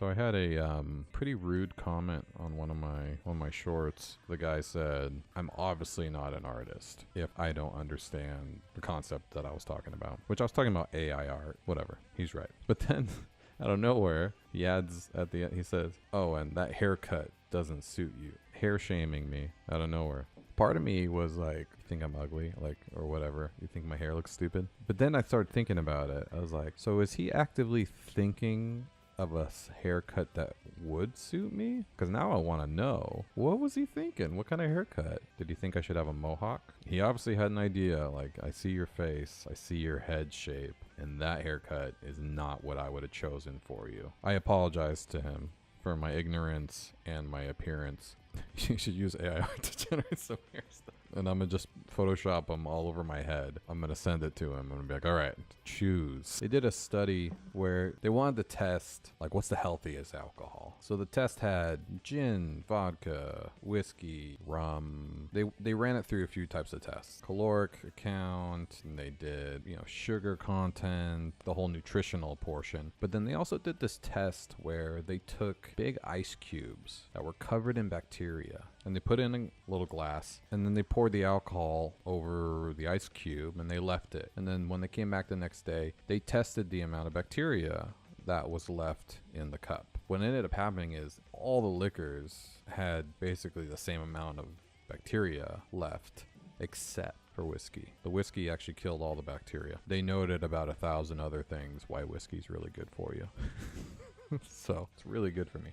So I had a pretty rude comment on one of my shorts. The guy said, "I'm obviously not an artist if I don't understand the concept that I was talking about," which I was talking about AI art. Whatever, he's right. But then out of nowhere, he adds at the end, he says, "Oh, and that haircut doesn't suit you." Hair shaming me out of nowhere. Part of me was like, "You think I'm ugly?" Like, or whatever. "You think my hair looks stupid?" But then I started thinking about it. I was like, so is he actively thinking of a haircut that would suit me? Because now I want to know, what was he thinking? What kind of haircut? Did he think I should have a mohawk? He obviously had an idea. Like, I see your face, I see your head shape, and that haircut is not what I would have chosen for you. I apologize to him for my ignorance and my appearance. You should use AI to generate some hairstyles. And I'm gonna just Photoshop them all over my head. I'm gonna send it to him. I'm gonna be like, all right, choose. They did a study where they wanted to test, like, what's the healthiest alcohol. So the test had gin, vodka, whiskey, rum. They ran it through a few types of tests. Caloric count, and they did, sugar content, the whole nutritional portion. But then they also did this test where they took big ice cubes that were covered in bacteria, and they put it in a little glass, and then they poured the alcohol over the ice cube, and they left it. And then when they came back the next day, they tested the amount of bacteria that was left in the cup. What ended up happening is all the liquors had basically the same amount of bacteria left, except for whiskey. The whiskey actually killed all the bacteria. They noted about 1,000 other things why whiskey's really good for you. So it's really good for me.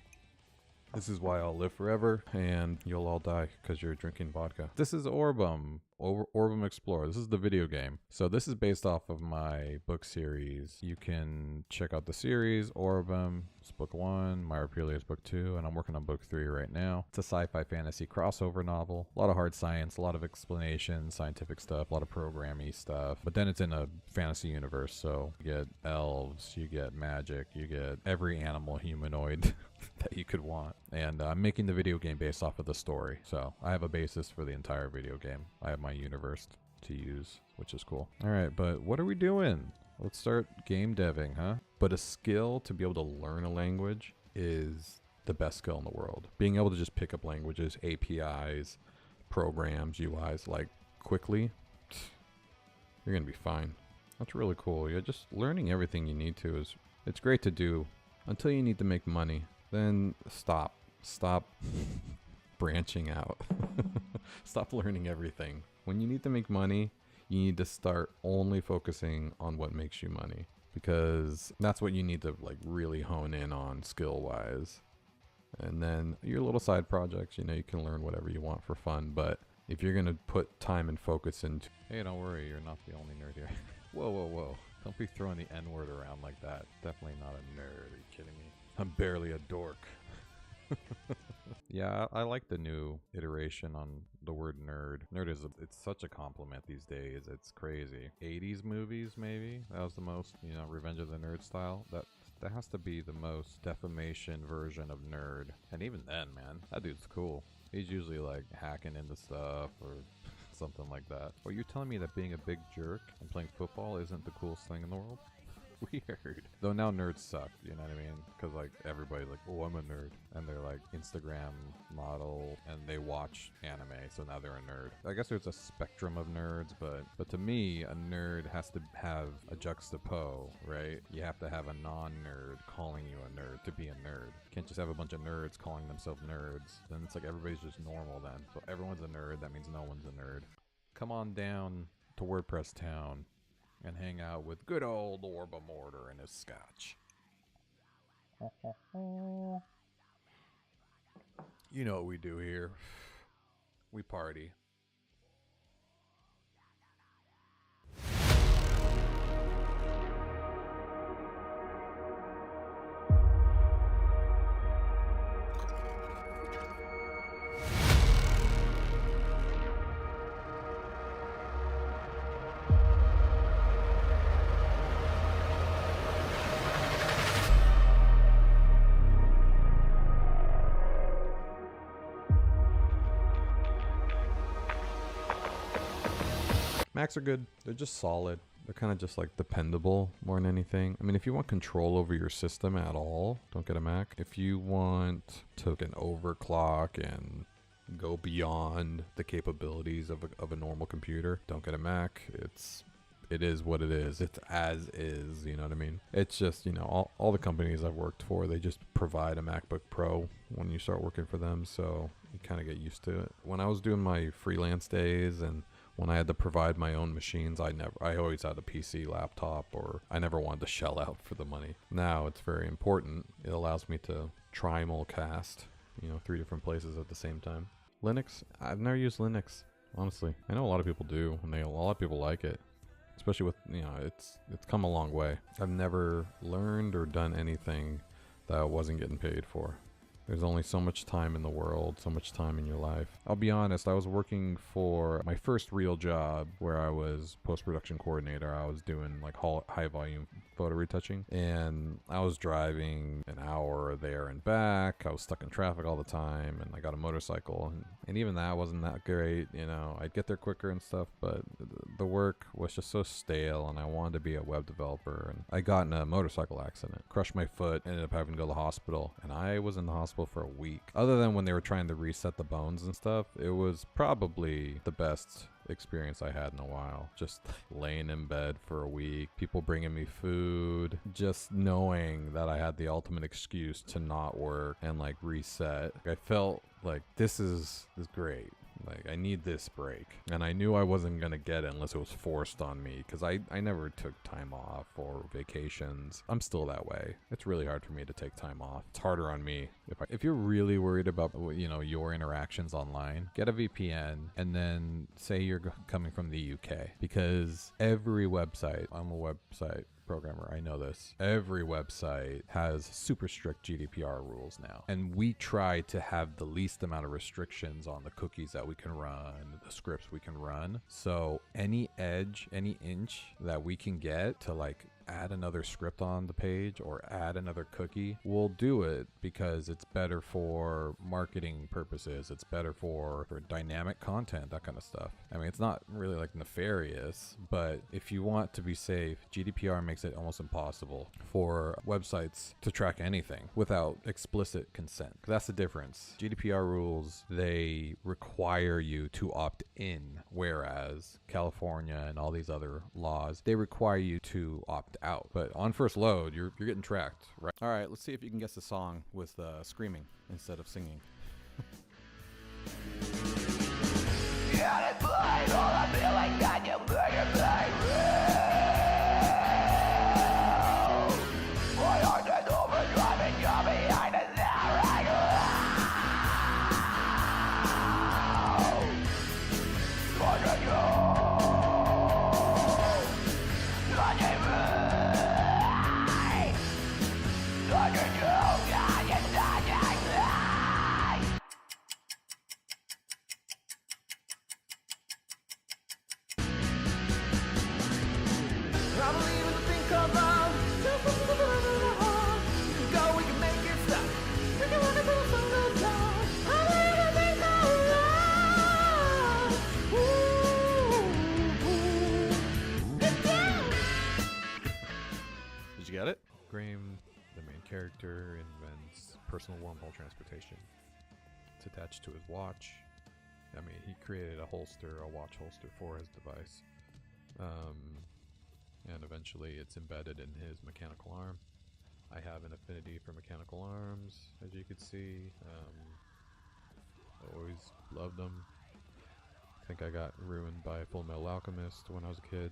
This is why I'll live forever, and you'll all die because you're drinking vodka. This is Orbem. Orbem Explorer. This is the video game. So this is based off of my book series. You can check out the series. Orbem, it's book 1. Miropelia is book 2. And I'm working on book 3 right now. It's a sci-fi fantasy crossover novel. A lot of hard science, a lot of explanation, scientific stuff, a lot of programmy stuff. But then it's in a fantasy universe. So you get elves, you get magic, you get every animal humanoid that you could want. And I'm making the video game based off of the story. So I have a basis for the entire video game. I have my universe to use, which is cool. All right, but what are we doing? Let's start game deving, huh? But a skill to be able to learn a language is the best skill in the world. Being able to just pick up languages, APIs, programs, UIs, like, quickly, you're gonna be fine. That's really cool. Yeah, just learning everything you need to it's great to do until you need to make money. Then stop branching out. Stop learning everything. When you need to make money, you need to start only focusing on what makes you money, because that's what you need to really hone in on skill wise. And then your little side projects, you can learn whatever you want for fun, but if you're gonna put time and focus into, hey, don't worry, you're not the only nerd here. Whoa. Don't be throwing the N-word around like that. Definitely not a nerd. Are you kidding me? I'm barely a dork. Yeah, I like the new iteration on the word nerd. Nerd it's such a compliment these days. It's crazy. 80s movies, maybe? That was the most, Revenge of the Nerd style. That has to be the most defamation version of nerd. And even then, man, that dude's cool. He's usually hacking into stuff or something like that. Or you're telling me that being a big jerk and playing football isn't the coolest thing in the world? Weird. Though now nerds suck, you know what I mean? Because everybody's oh, I'm a nerd. And they're Instagram model and they watch anime, so now they're a nerd. I guess there's a spectrum of nerds, but to me, a nerd has to have a juxtapose, right? You have to have a non-nerd calling you a nerd to be a nerd. You can't just have a bunch of nerds calling themselves nerds. Then it's everybody's just normal then. So everyone's a nerd, that means no one's a nerd. Come on down to WordPress Town and hang out with good old Orbem Order and his scotch. You know what we do here. We party. Macs are good. They're just solid. They're kind of just like dependable more than anything. I mean, if you want control over your system at all, don't get a Mac. If you want to can overclock and go beyond the capabilities of a normal computer, don't get a Mac. It is what it is. It's as is, you know what I mean? It's just, you know, all the companies I've worked for, they just provide a MacBook Pro when you start working for them, so you kind of get used to it. When I was doing my freelance days and when I had to provide my own machines, I always had a PC laptop, or I never wanted to shell out for the money. Now it's very important. It allows me to trimulcast, you know, 3 different places at the same time. Linux, I've never used Linux, honestly. I know a lot of people do, and a lot of people like it. Especially with, you know, it's come a long way. I've never learned or done anything that I wasn't getting paid for. There's only so much time in the world, so much time in your life. I'll be honest, I was working for my first real job where I was post-production coordinator. I was doing like high volume photo retouching, and I was driving an hour there and back. I was stuck in traffic all the time, and I got a motorcycle, and even that wasn't that great. You know, I'd get there quicker and stuff, but the work was just so stale, and I wanted to be a web developer. And I got in a motorcycle accident, crushed my foot, ended up having to go to the hospital, and I was in the hospital for a week. Other than when they were trying to reset the bones and stuff, it was probably the best experience I had in a while. Just laying in bed for a week, people bringing me food, just knowing that I had the ultimate excuse to not work and like reset. I felt like this is great. Like, I need this break. And I knew I wasn't going to get it unless it was forced on me, because I never took time off or vacations. I'm still that way. It's really hard for me to take time off. It's harder on me. If you're really worried about, you know, your interactions online, get a VPN, and then say you're coming from the UK, because every website, I'm a website programmer, I know this, every website has super strict GDPR rules now, and we try to have the least amount of restrictions on the cookies that we can run, the scripts we can run. So any inch that we can get to like add another script on the page or add another cookie, we'll do it, because it's better for marketing purposes. It's better for dynamic content, that kind of stuff. I mean, it's not really like nefarious, but if you want to be safe, GDPR makes it almost impossible for websites to track anything without explicit consent. That's the difference. GDPR rules, they require you to opt in, whereas California and all these other laws, they require you to opt out. But on first load, you're getting tracked, right? All right, let's see if you can guess the song with screaming instead of singing. Did you get it? Graham, the main character, invents personal wormhole transportation. It's attached to his watch. I mean, he created a watch holster for his device. And eventually it's embedded in his mechanical arm. I have an affinity for mechanical arms, as you can see. I always loved them. I think I got ruined by Full Metal Alchemist when I was a kid.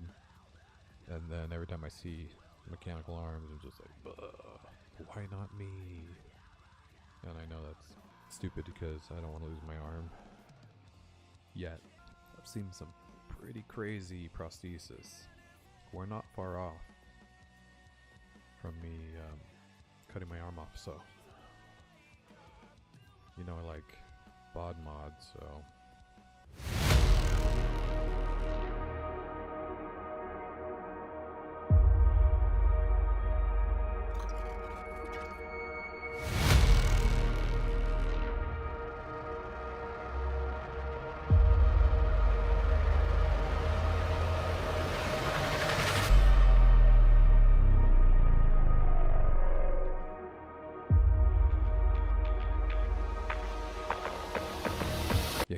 And then every time I see mechanical arms, I'm just like, why not me? And I know that's stupid because I don't want to lose my arm yet. I've seen some pretty crazy prosthesis. We're not far off from me cutting my arm off, so you know I like bod mod, so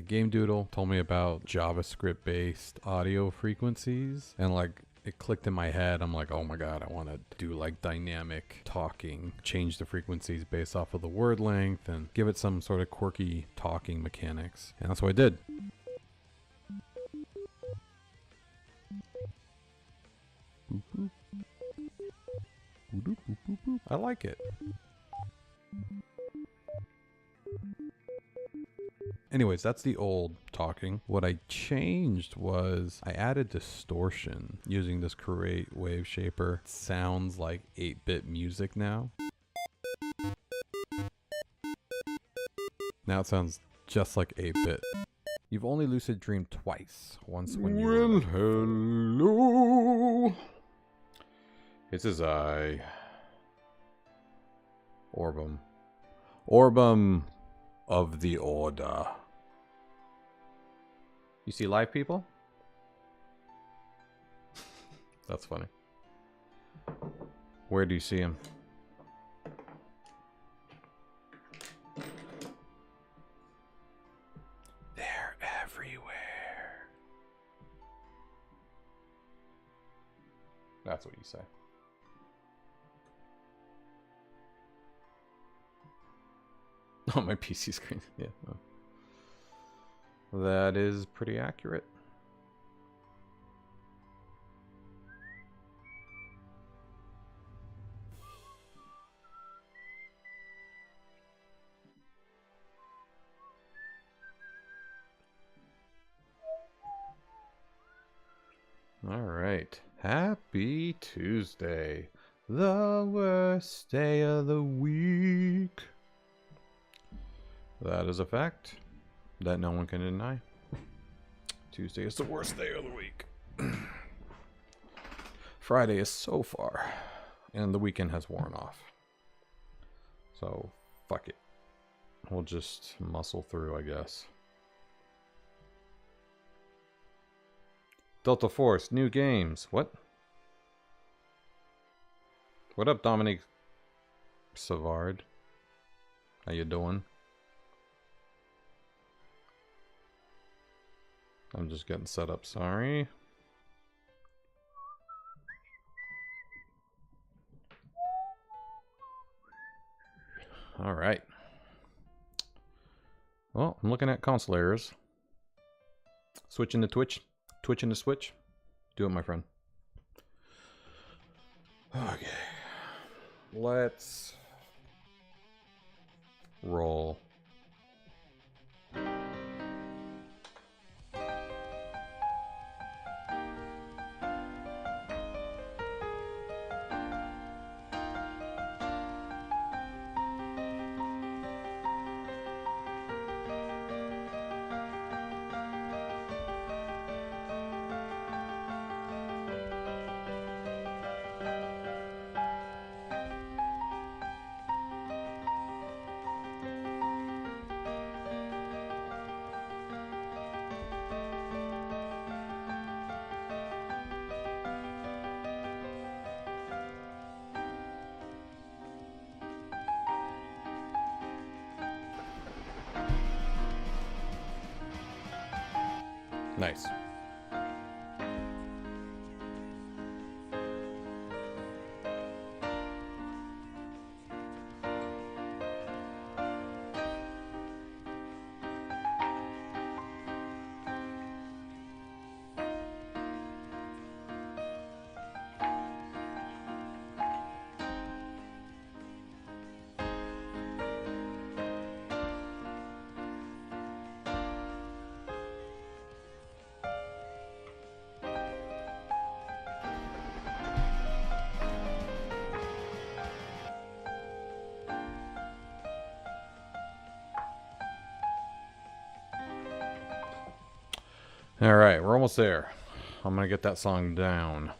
Game Doodle told me about JavaScript based audio frequencies, and like it clicked in my head. I'm like, oh my god, I want to do like dynamic talking, change the frequencies based off of the word length and give it some sort of quirky talking mechanics. And that's what I did. Boop, boop. Boop, boop, boop, boop, boop. I like it. Anyways, that's the old talking. What I changed was I added distortion using this Create Wave Shaper. It sounds like 8-bit music now. Now it sounds just like 8-bit. You've only lucid dreamed twice. Once when you were... hello. It's his eye. Orbem. Orbem of the Order. You see live people? That's funny. Where do you see him? They're everywhere. That's what you say. Oh, my PC screen. Yeah. Well, that is pretty accurate. All right. Happy Tuesday. The worst day of the week. That is a fact that no one can deny. Tuesday is the worst day of the week. Friday is so far, and the weekend has worn off. So, fuck it. We'll just muscle through, I guess. Delta Force, new games. What? What up, Dominic Savard? How you doing? I'm just getting set up, sorry. All right. Well, I'm looking at console errors. Switching to Twitch. Twitching to Switch. Do it, my friend. Okay. Let's roll. Nice. All right, we're almost there. I'm gonna get that song down.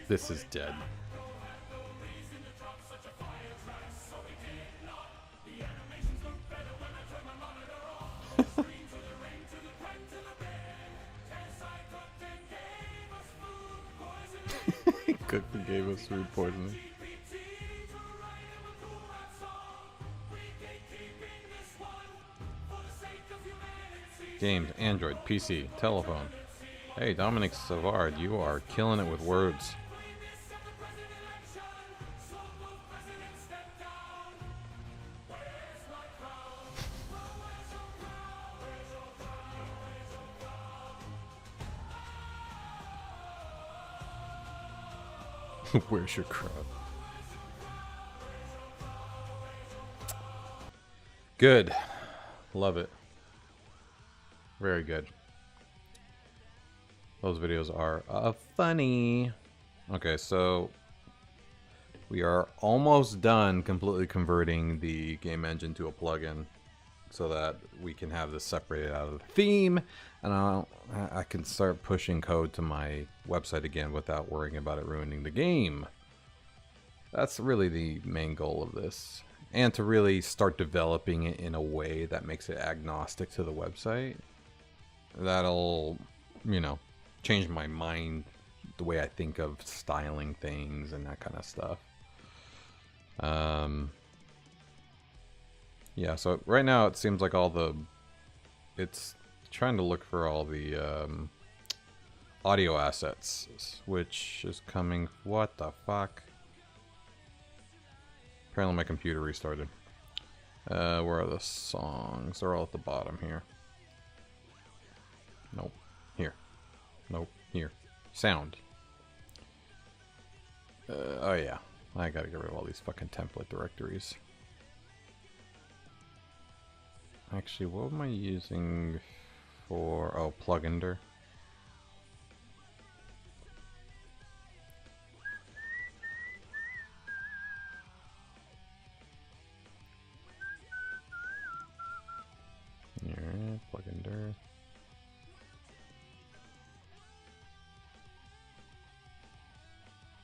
This is dead. Cooked and gave us food poisoning. Games, Android, PC, telephone. Hey, Dominic Savard, you are killing it with words. Where's your crowd? Good. Love it. Very good. Those videos are funny. Okay, so we are almost done completely converting the game engine to a plugin so that we can have this separated out of the theme, and I can start pushing code to my website again without worrying about it ruining the game. That's really the main goal of this, and to really start developing it in a way that makes it agnostic to the website. That'll, you know, change my mind, the way I think of styling things and that kind of stuff. Yeah, so right now it seems like it's trying to look for all the audio assets, which is coming. What the fuck? Apparently my computer restarted. Where are the songs? They're all at the bottom here. Nope. Here. Nope. Here. Sound. Oh yeah. I gotta get rid of all these fucking template directories. Actually, what am I using for... Oh, Plugender. Here, Plugender.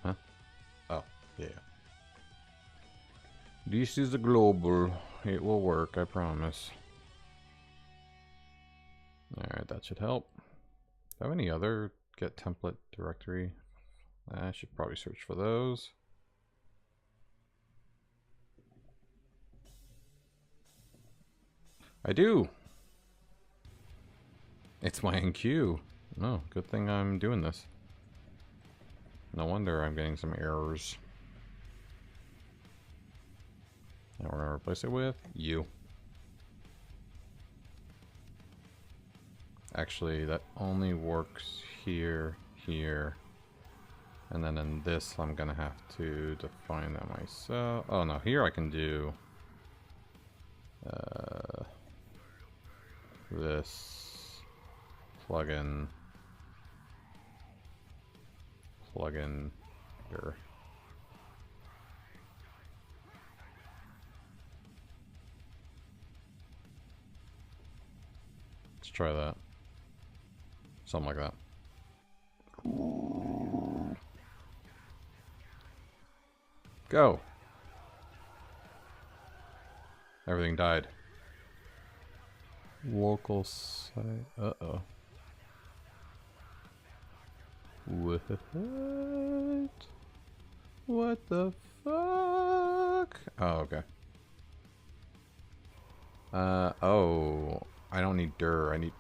Huh? Oh, yeah. This is a global. It will work, I promise. Alright, that should help. Do I have any other get template directory? I should probably search for those. I do! It's my NQ. Oh, good thing I'm doing this. No wonder I'm getting some errors. Now we're gonna replace it with you. Actually, that only works here, here, and then in this I'm gonna have to define that myself. Oh no, here I can do this plugin here. Let's try that. Something like that. Go. Everything died. Local site. Uh-oh. What? What the fuck? Oh, okay. Oh. I don't need dir. I need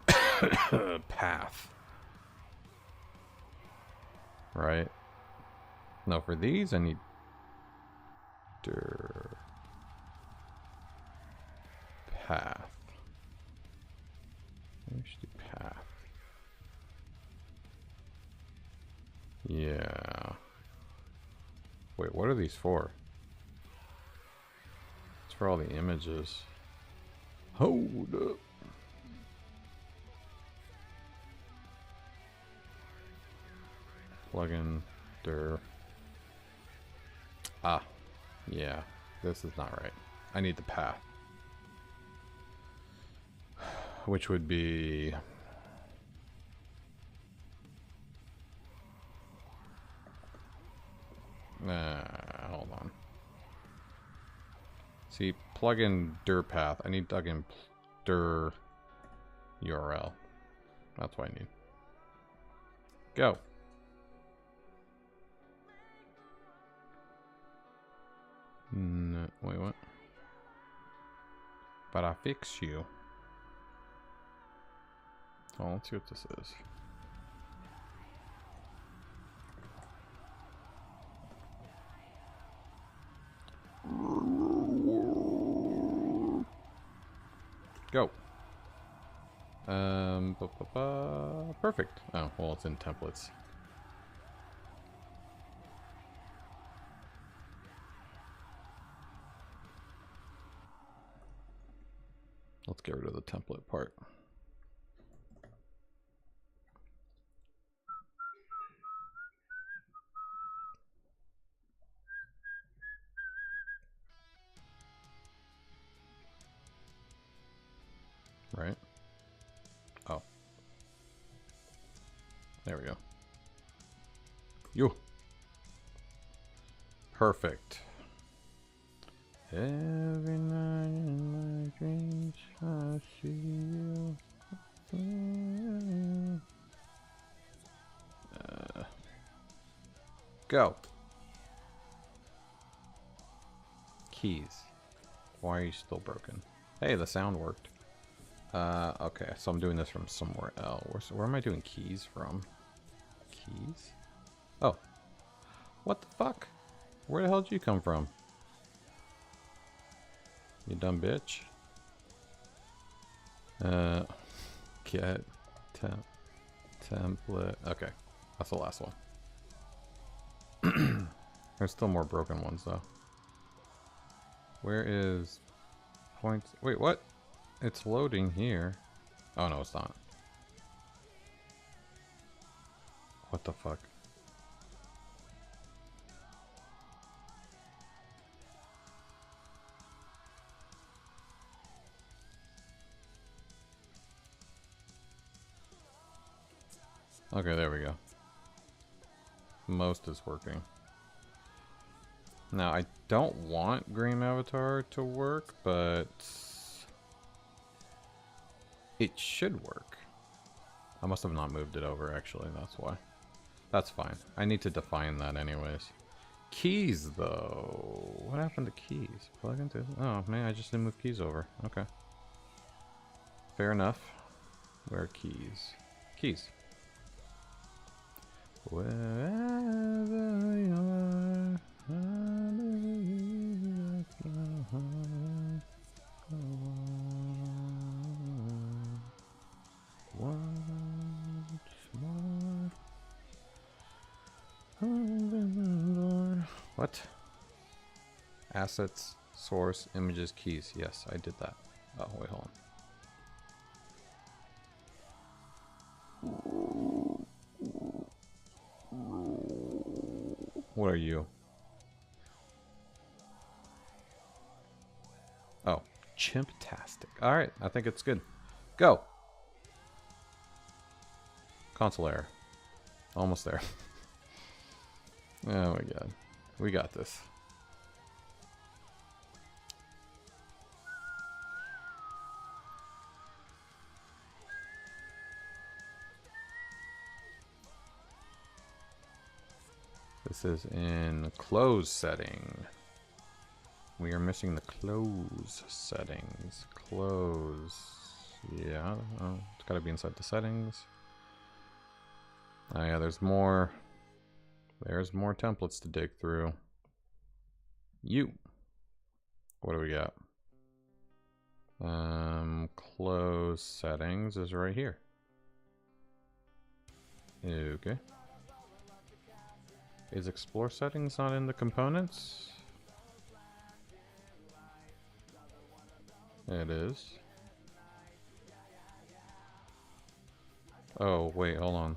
path. Right? No, for these I need dir. Path. We should do path. Yeah. Wait, what are these for? It's for all the images. Hold up. Plugin dir. Ah, yeah. This is not right. I need the path. Which would be... Hold on. See, plug in dir path. I need plug in dir URL. That's what I need. Go. No, wait, what? But I fix you. Oh, let's see what this is. Go. Perfect. Oh, well, it's in templates. Let's get rid of the template part. Right? Oh. There we go. You. Perfect. Every night in my dreams I see you. Go. Keys. Why are you still broken? Hey, the sound worked. Okay, so I'm doing this from somewhere else. Where am I doing keys from? Keys? Oh. What the fuck? Where the hell did you come from? You dumb bitch. Get template. Okay, that's the last one. There's still more broken ones though. Where is points? Wait, what? It's loading here. Oh no, it's not. What the fuck? Okay, there we go. Most is working. Now, I don't want Green Avatar to work, but it should work. I must have not moved it over, actually. That's why. That's fine. I need to define that anyways. Keys, though. What happened to keys? Plug into... Oh, man, I just didn't move keys over. Okay. Fair enough. Where are keys? Keys. Wherever you are, I believe once more. What? Assets, source, images, keys. Yes, I did that. Oh, wait, hold on. What are you? Oh, chimptastic. Alright, I think it's good. Go! Console error. Almost there. Oh my god. We got this. This is in close setting. We are missing the close settings. Close. Yeah, oh, it's gotta be inside the settings. Oh yeah, there's more. There's more templates to dig through. You. What do we got? Close settings is right here. Okay. Is explore settings not in the components? It is. Oh, wait, hold on.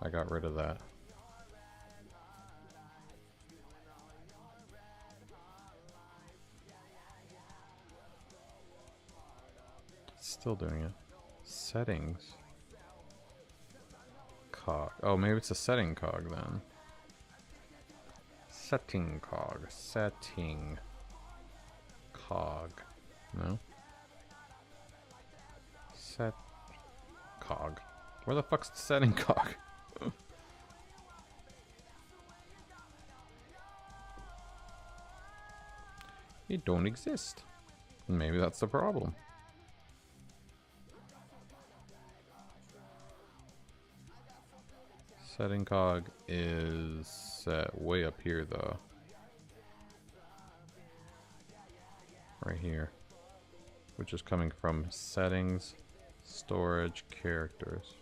I got rid of that. Still doing it. Settings. Cog. Oh, maybe it's a setting cog then. Setting cog. Setting cog. No? Set cog. Where the fuck's the setting cog? It don't exist. Maybe that's the problem. Setting cog is set way up here though. Right here. Which is coming from settings, storage, characters.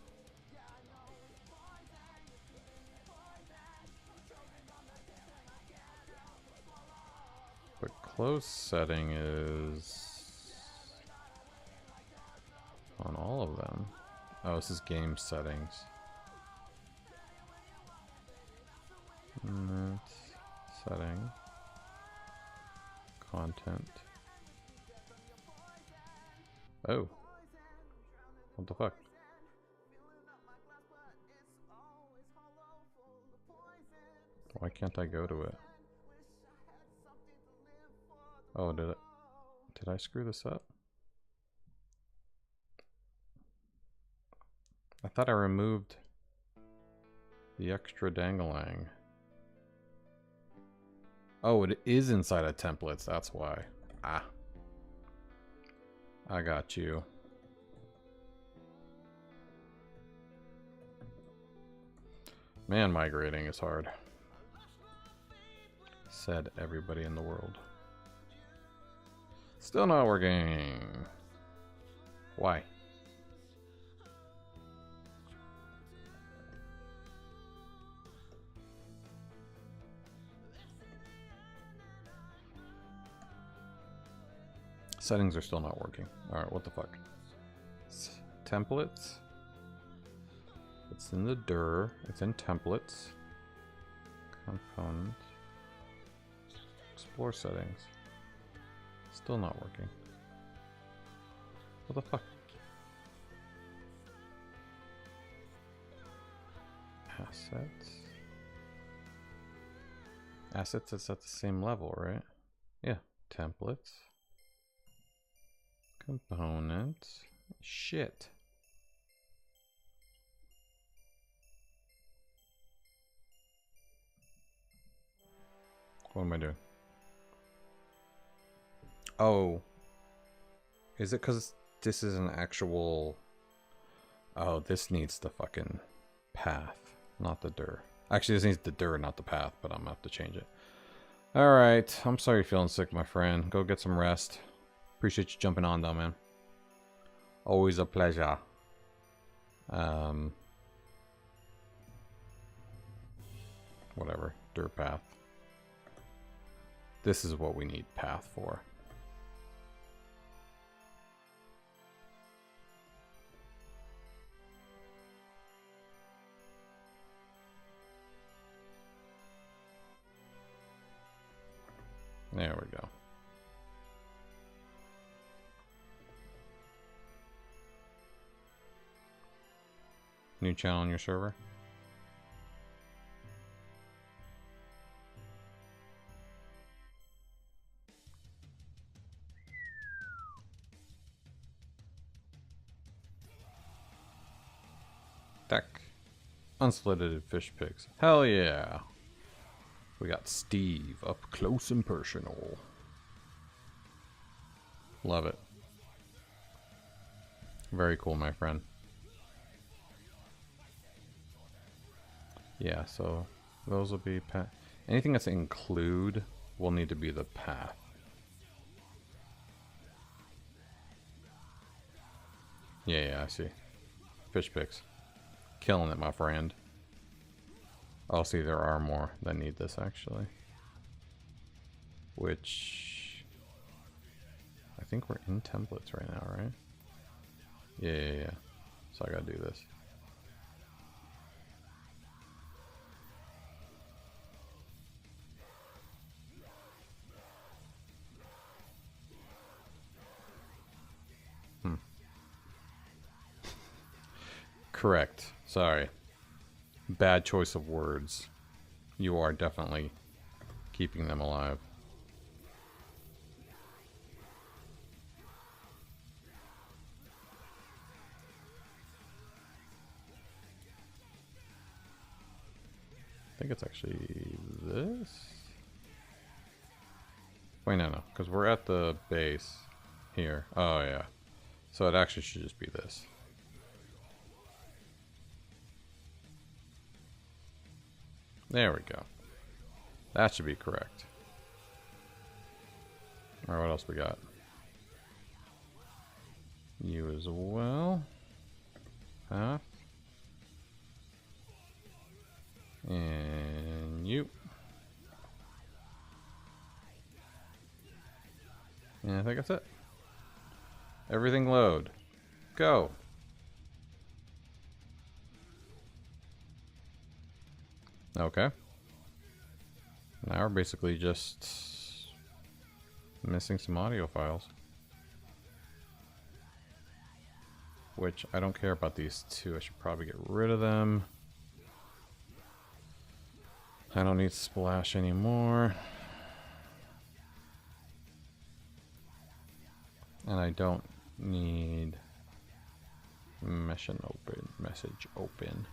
But close setting is on all of them. Oh, this is game settings. Setting. Content. Oh. What the fuck? Why can't I go to it? Oh, did I screw this up? I thought I removed the extra dangling. Oh, it is inside of templates, that's why. Ah. I got you. Man, migrating is hard. Said everybody in the world. Still not working. Why? Settings are still not working. Alright, what the fuck? Templates? It's in the dir. It's in templates. Component. Explore settings. Still not working. What the fuck? Assets. Assets is at the same level, right? Yeah. Templates. Components. Shit. What am I doing? Oh. Is it because this is an actual... Oh, this needs the fucking path, not the dir. Actually, this needs the dir, not the path, but I'm gonna have to change it. Alright, I'm sorry you're feeling sick, my friend. Go get some rest. Appreciate you jumping on, though, man. Always a pleasure. Whatever. Dir path. This is what we need path for. There we go. New channel on your server? Deck. Unsolicited fish pics. Hell yeah. We got Steve up close and personal. Love it. Very cool, my friend. Yeah, so those will be path. Anything that's include will need to be the path. Yeah, I see. Fish pics. Killing it, my friend. Oh, see, there are more that need this, actually. Which... I think we're in templates right now, right? Yeah. So I gotta do this. Correct. Sorry. Bad choice of words. You are definitely keeping them alive. I think it's actually this. Wait, no, because we're at the base here. Oh, yeah. So it actually should just be this. There we go. That should be correct. Alright, what else we got? You as well. Path. And you. And I think that's it. Everything load. Go. Okay. Now we're basically just missing some audio files. Which I don't care about these two. I should probably get rid of them. I don't need splash anymore. And I don't need message open.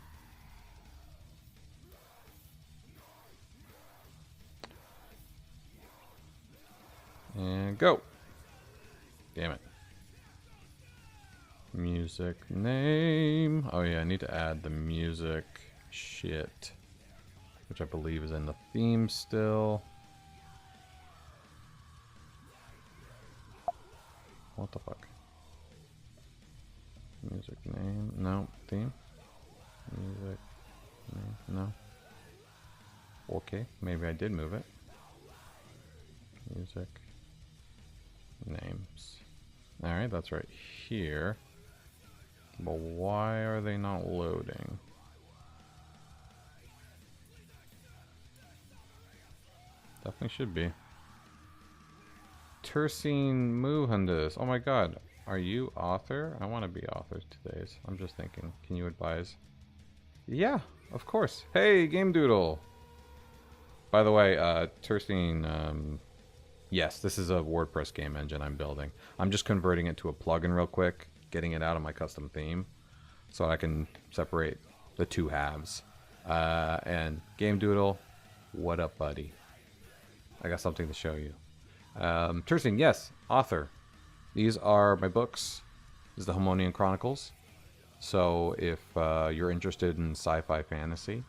And go. Damn it. Music name. Oh yeah, I need to add the music shit, which I believe is in the theme still. What the fuck? Music name. No. Theme. Music name. No. Okay, maybe I did move it. Music names. Alright, that's right here. But why are they not loading? Definitely should be. Tersine Muhandis. Oh my god. Are you author? I want to be author today's. I'm just thinking. Can you advise? Yeah, of course. Hey, Game Doodle. By the way, Tersine, yes, this is a WordPress game engine I'm building. I'm just converting it to a plugin real quick, getting it out of my custom theme, so I can separate the two halves. And Game Doodle, what up, buddy? I got something to show you. Tersine, yes, author. These are my books. This is the Harmonian Chronicles. So if you're interested in sci-fi fantasy,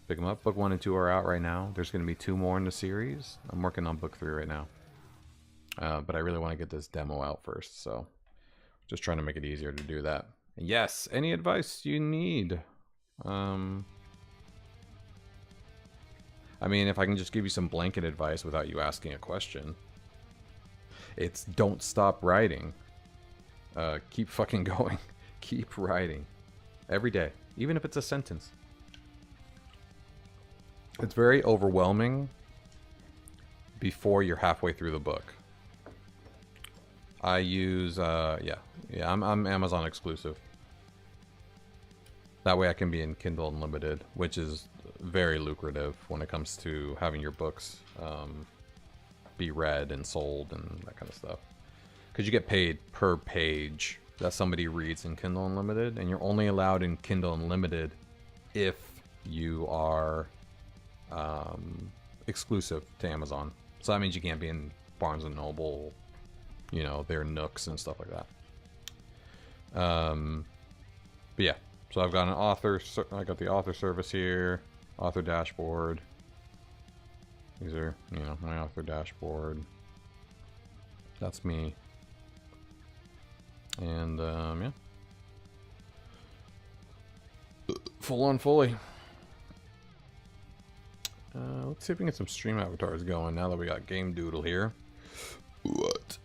pick them up. Book 1 and 2 are out right now. There's going to be 2 more in the series. I'm working on book 3 right now. But I really want to get this demo out first, so just trying to make it easier to do that. Yes, any advice you need. I mean, if I can just give you some blanket advice without you asking a question. It's don't stop writing. Keep fucking going. Keep writing. Every day. Even if it's a sentence. It's very overwhelming before you're halfway through the book. I use, I'm Amazon exclusive. That way I can be in Kindle Unlimited, which is very lucrative when it comes to having your books be read and sold and that kind of stuff. Because you get paid per page that somebody reads in Kindle Unlimited, and you're only allowed in Kindle Unlimited if you are exclusive to Amazon. So that means you can't be in Barnes and Noble, you know, their Nooks and stuff like that. But yeah, so I've got an author. I got the author service here, author dashboard. These are, you know, my author dashboard. That's me. And yeah, full on fully. Let's see if we can get some stream avatars going now that we got Game Doodle here. What?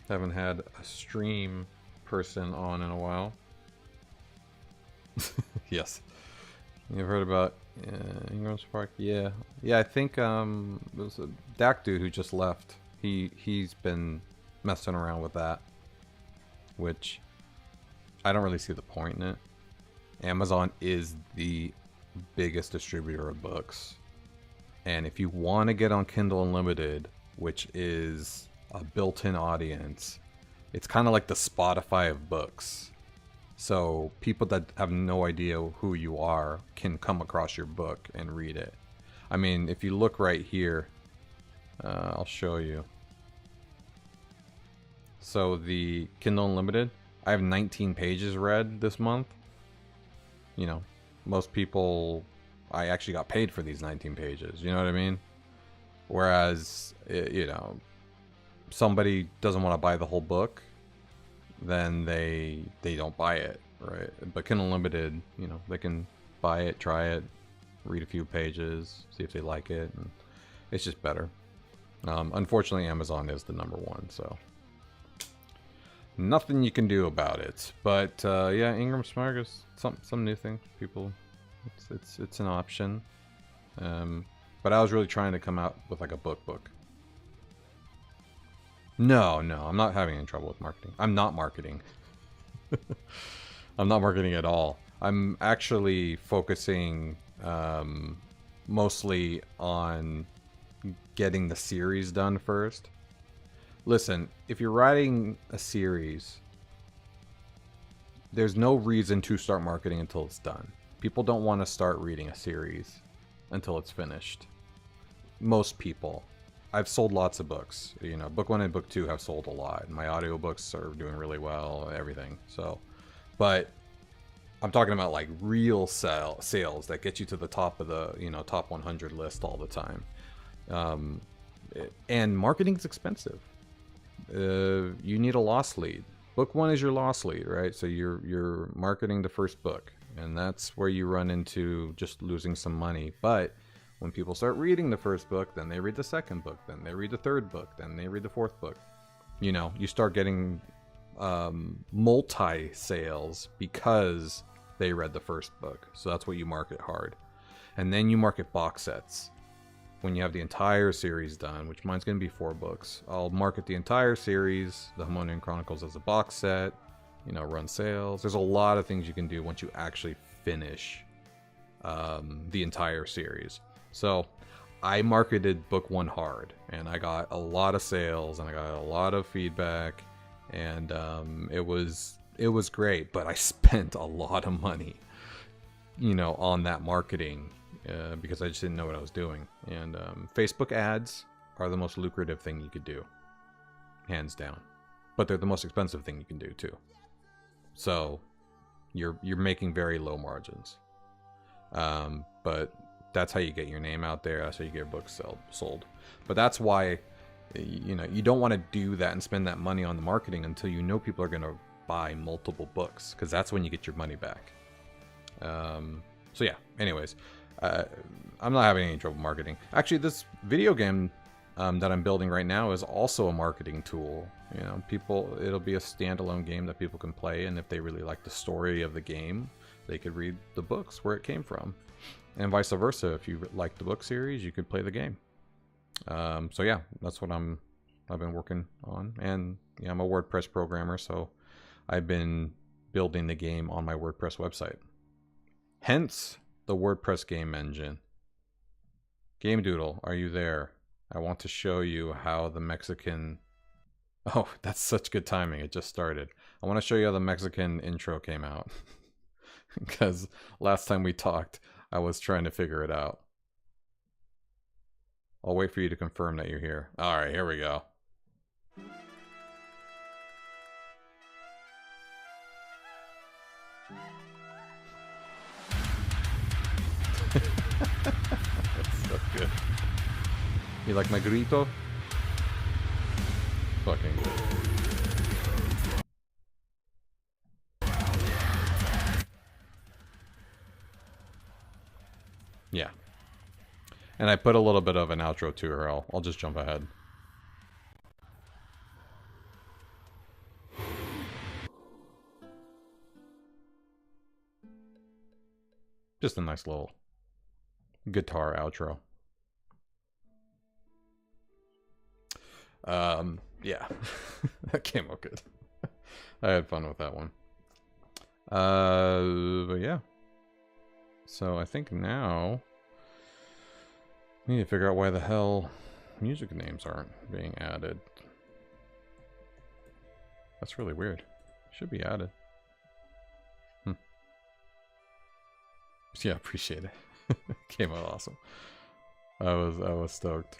Haven't had a stream person on in a while. Yes. You've heard about Ingram's Park? Yeah. Yeah, I think there's a Dak dude who just left. He's been messing around with that, which I don't really see the point in it. Amazon is the biggest distributor of books. And if you want to get on Kindle Unlimited, which is a built-in audience, it's kind of like the Spotify of books. So people that have no idea who you are can come across your book and read it. I mean, if you look right here, I'll show you. So the Kindle Unlimited, I have 19 pages read this month. You know, most people, I actually got paid for these 19 pages. You know what I mean? Whereas, you know, somebody doesn't want to buy the whole book, then they don't buy it, right? But Kindle Unlimited, you know, they can buy it, try it, read a few pages, see if they like it, and it's just better. Unfortunately, Amazon is the #1, so nothing you can do about it. But yeah, Ingram Spark is some new thing. People, it's an option. But I was really trying to come out with like a book. No, I'm not having any trouble with marketing. I'm not marketing. I'm not marketing at all. I'm actually focusing mostly on getting the series done first. Listen, if you're writing a series, there's no reason to start marketing until it's done. People don't want to start reading a series until it's finished. Most people. I've sold lots of books. You know, book 1 and book 2 have sold a lot. My audiobooks are doing really well, everything. So, but I'm talking about like real sales that get you to the top of the, you know, top 100 list all the time. And marketing is expensive. You need a loss lead. Book 1 is your loss lead, right? So you're marketing the first book, and that's where you run into just losing some money. But when people start reading the first book, then they read the second book, then they read the third book, then they read the fourth book. You know, you start getting multi-sales because they read the first book. So that's what you market hard. And then you market box sets. When you have the entire series done, which mine's going to be 4 books, I'll market the entire series, the Harmonian Chronicles, as a box set, you know, run sales. There's a lot of things you can do once you actually finish the entire series. So I marketed book 1 hard, and I got a lot of sales, and I got a lot of feedback, and it was great, but I spent a lot of money, you know, on that marketing. Because I just didn't know what I was doing. And Facebook ads are the most lucrative thing you could do, hands down. But they're the most expensive thing you can do too. So you're making very low margins. But that's how you get your name out there. That's how you get books sold. But that's why, you know, you don't want to do that and spend that money on the marketing until you know people are going to buy multiple books, because that's when you get your money back. So yeah, anyways. I'm not having any trouble marketing. Actually, this video game that I'm building right now is also a marketing tool. You know, it'll be a standalone game that people can play, and if they really like the story of the game, they could read the books where it came from. And vice versa, if you like the book series, you could play the game. So yeah, that's what I've been working on. And yeah, I'm a WordPress programmer, so I've been building the game on my WordPress website. Hence the WordPress game engine. Game Doodle, are you there? I want to show you how the Mexican... Oh, that's such good timing. It just started. I want to show you how the Mexican intro came out. Because last time we talked, I was trying to figure it out. I'll wait for you to confirm that you're here. Alright, here we go. That's so good. You like my grito? Fucking good. Yeah. And I put a little bit of an outro to her. I'll just jump ahead. Just a nice little guitar outro. Yeah. That came out good. I had fun with that one. But yeah. So I think now we need to figure out why the hell music names aren't being added. That's really weird. Should be added. Yeah, appreciate it. Came out awesome. I was stoked.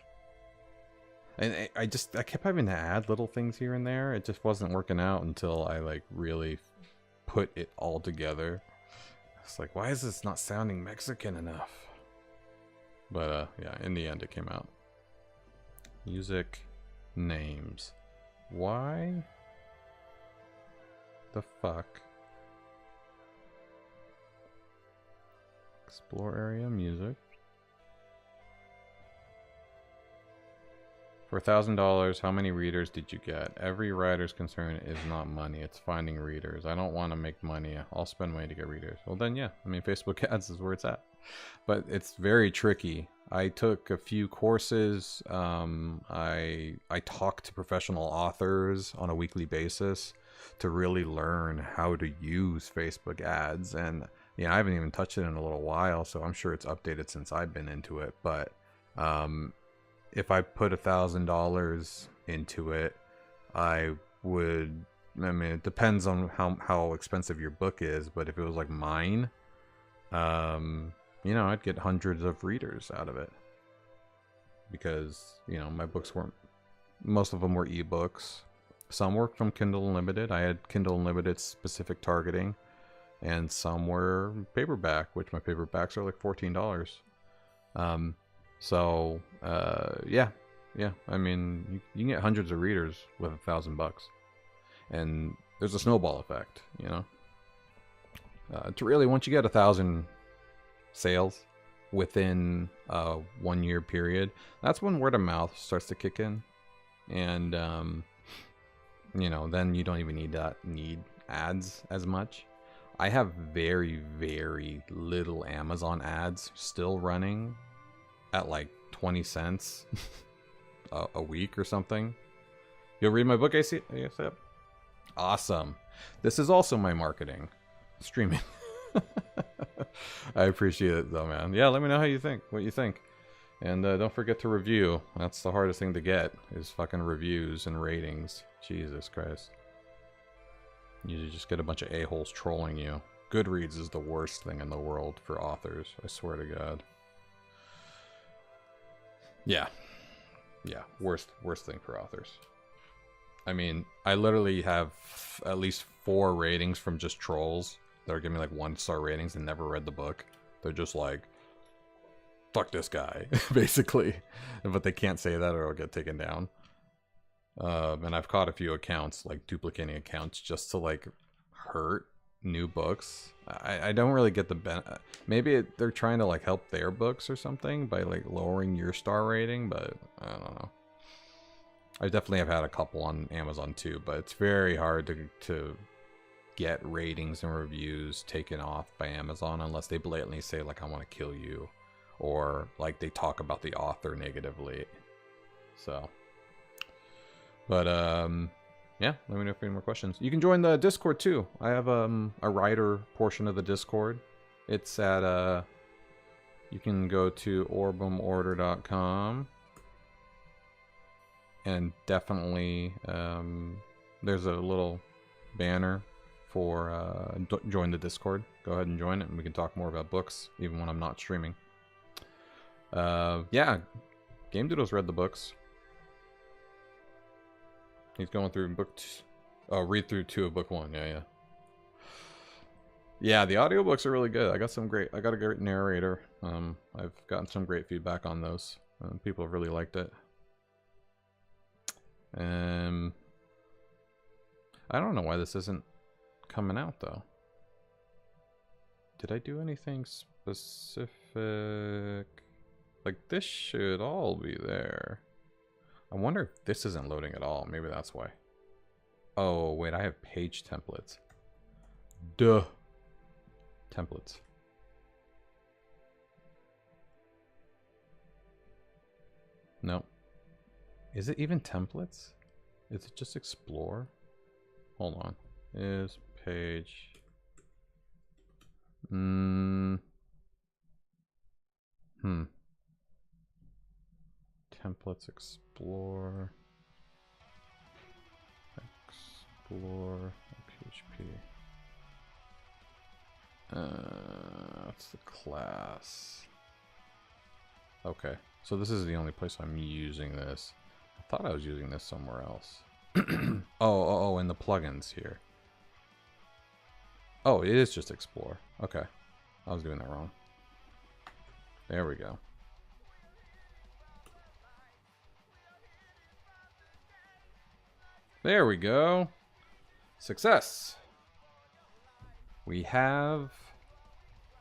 And I kept having to add little things here and there. It just wasn't working out until I like really put it all together. It's like, why is this not sounding Mexican enough? But yeah, in the end it came out. Music names. Why the fuck? Explore area music. For $1,000, how many readers did you get? Every writer's concern is not money, it's finding readers. I don't want to make money. I'll spend money to get readers. Well then, yeah. I mean, Facebook ads is where it's at. But it's very tricky. I took a few courses. I talk to professional authors on a weekly basis to really learn how to use Facebook ads. And I haven't even touched it in a little while, so I'm sure it's updated since I've been into it. But if I put $1,000 into it, I would. I mean, it depends on how expensive your book is. But if it was like mine, I'd get hundreds of readers out of it. Because my books weren't. Most of them were ebooks. Some were from Kindle Unlimited. I had Kindle Unlimited specific targeting. And some were paperback, which my paperbacks are like $14. Yeah. I mean, you can get hundreds of readers with $1,000, and there's a snowball effect. To really, once you get 1,000 sales within a 1 year period, that's when word of mouth starts to kick in, and then you don't even need ads as much. I have very, very little Amazon ads still running at like 20 cents a week or something. You'll read my book, AC? Yes, yep. Awesome. This is also my marketing. Streaming. I appreciate it though, man. Yeah, let me know what you think. And don't forget to review. That's the hardest thing to get, is fucking reviews and ratings. Jesus Christ. You just get a bunch of a-holes trolling you. Goodreads is the worst thing in the world for authors. I swear to God. Yeah. Worst thing for authors. I mean, I literally have at least 4 ratings from just trolls that are giving me like 1-star ratings and never read the book. They're just like, fuck this guy, basically. But they can't say that or it'll get taken down. And I've caught a few accounts, like duplicating accounts, just to like hurt new books. I don't really get the benefit. Maybe they're trying to like help their books or something by like lowering your star rating, but I don't know. I definitely have had a couple on Amazon too, but it's very hard to get ratings and reviews taken off by Amazon unless they blatantly say like, I want to kill you, or like they talk about the author negatively. So, but yeah, let me know if you have any more questions. You can join the Discord too. I have a writer portion of the Discord. It's at you can go to orbemorder.com, and definitely there's a little banner for join the Discord. Go ahead and join it, and we can talk more about books even when I'm not streaming. Yeah, Game Doodle's read the books. He's going through read through 2 of book 1. Yeah, the audiobooks are really good. I got a great narrator. I've gotten some great feedback on those. People have really liked it. I don't know why this isn't coming out though. Did I do anything specific? Like, this should all be there. I wonder if this isn't loading at all. Maybe that's why. Oh, wait, I have page templates. Duh. Templates. No. Is it even templates? Is it just explore? Hold on. Is page... Templates, explore. Explore PHP. What's the class? Okay, so this is the only place I'm using this. I thought I was using this somewhere else. Oh, in the plugins here. Oh, it is just explore. Okay, I was doing that wrong. There we go. There we go. Success. We have...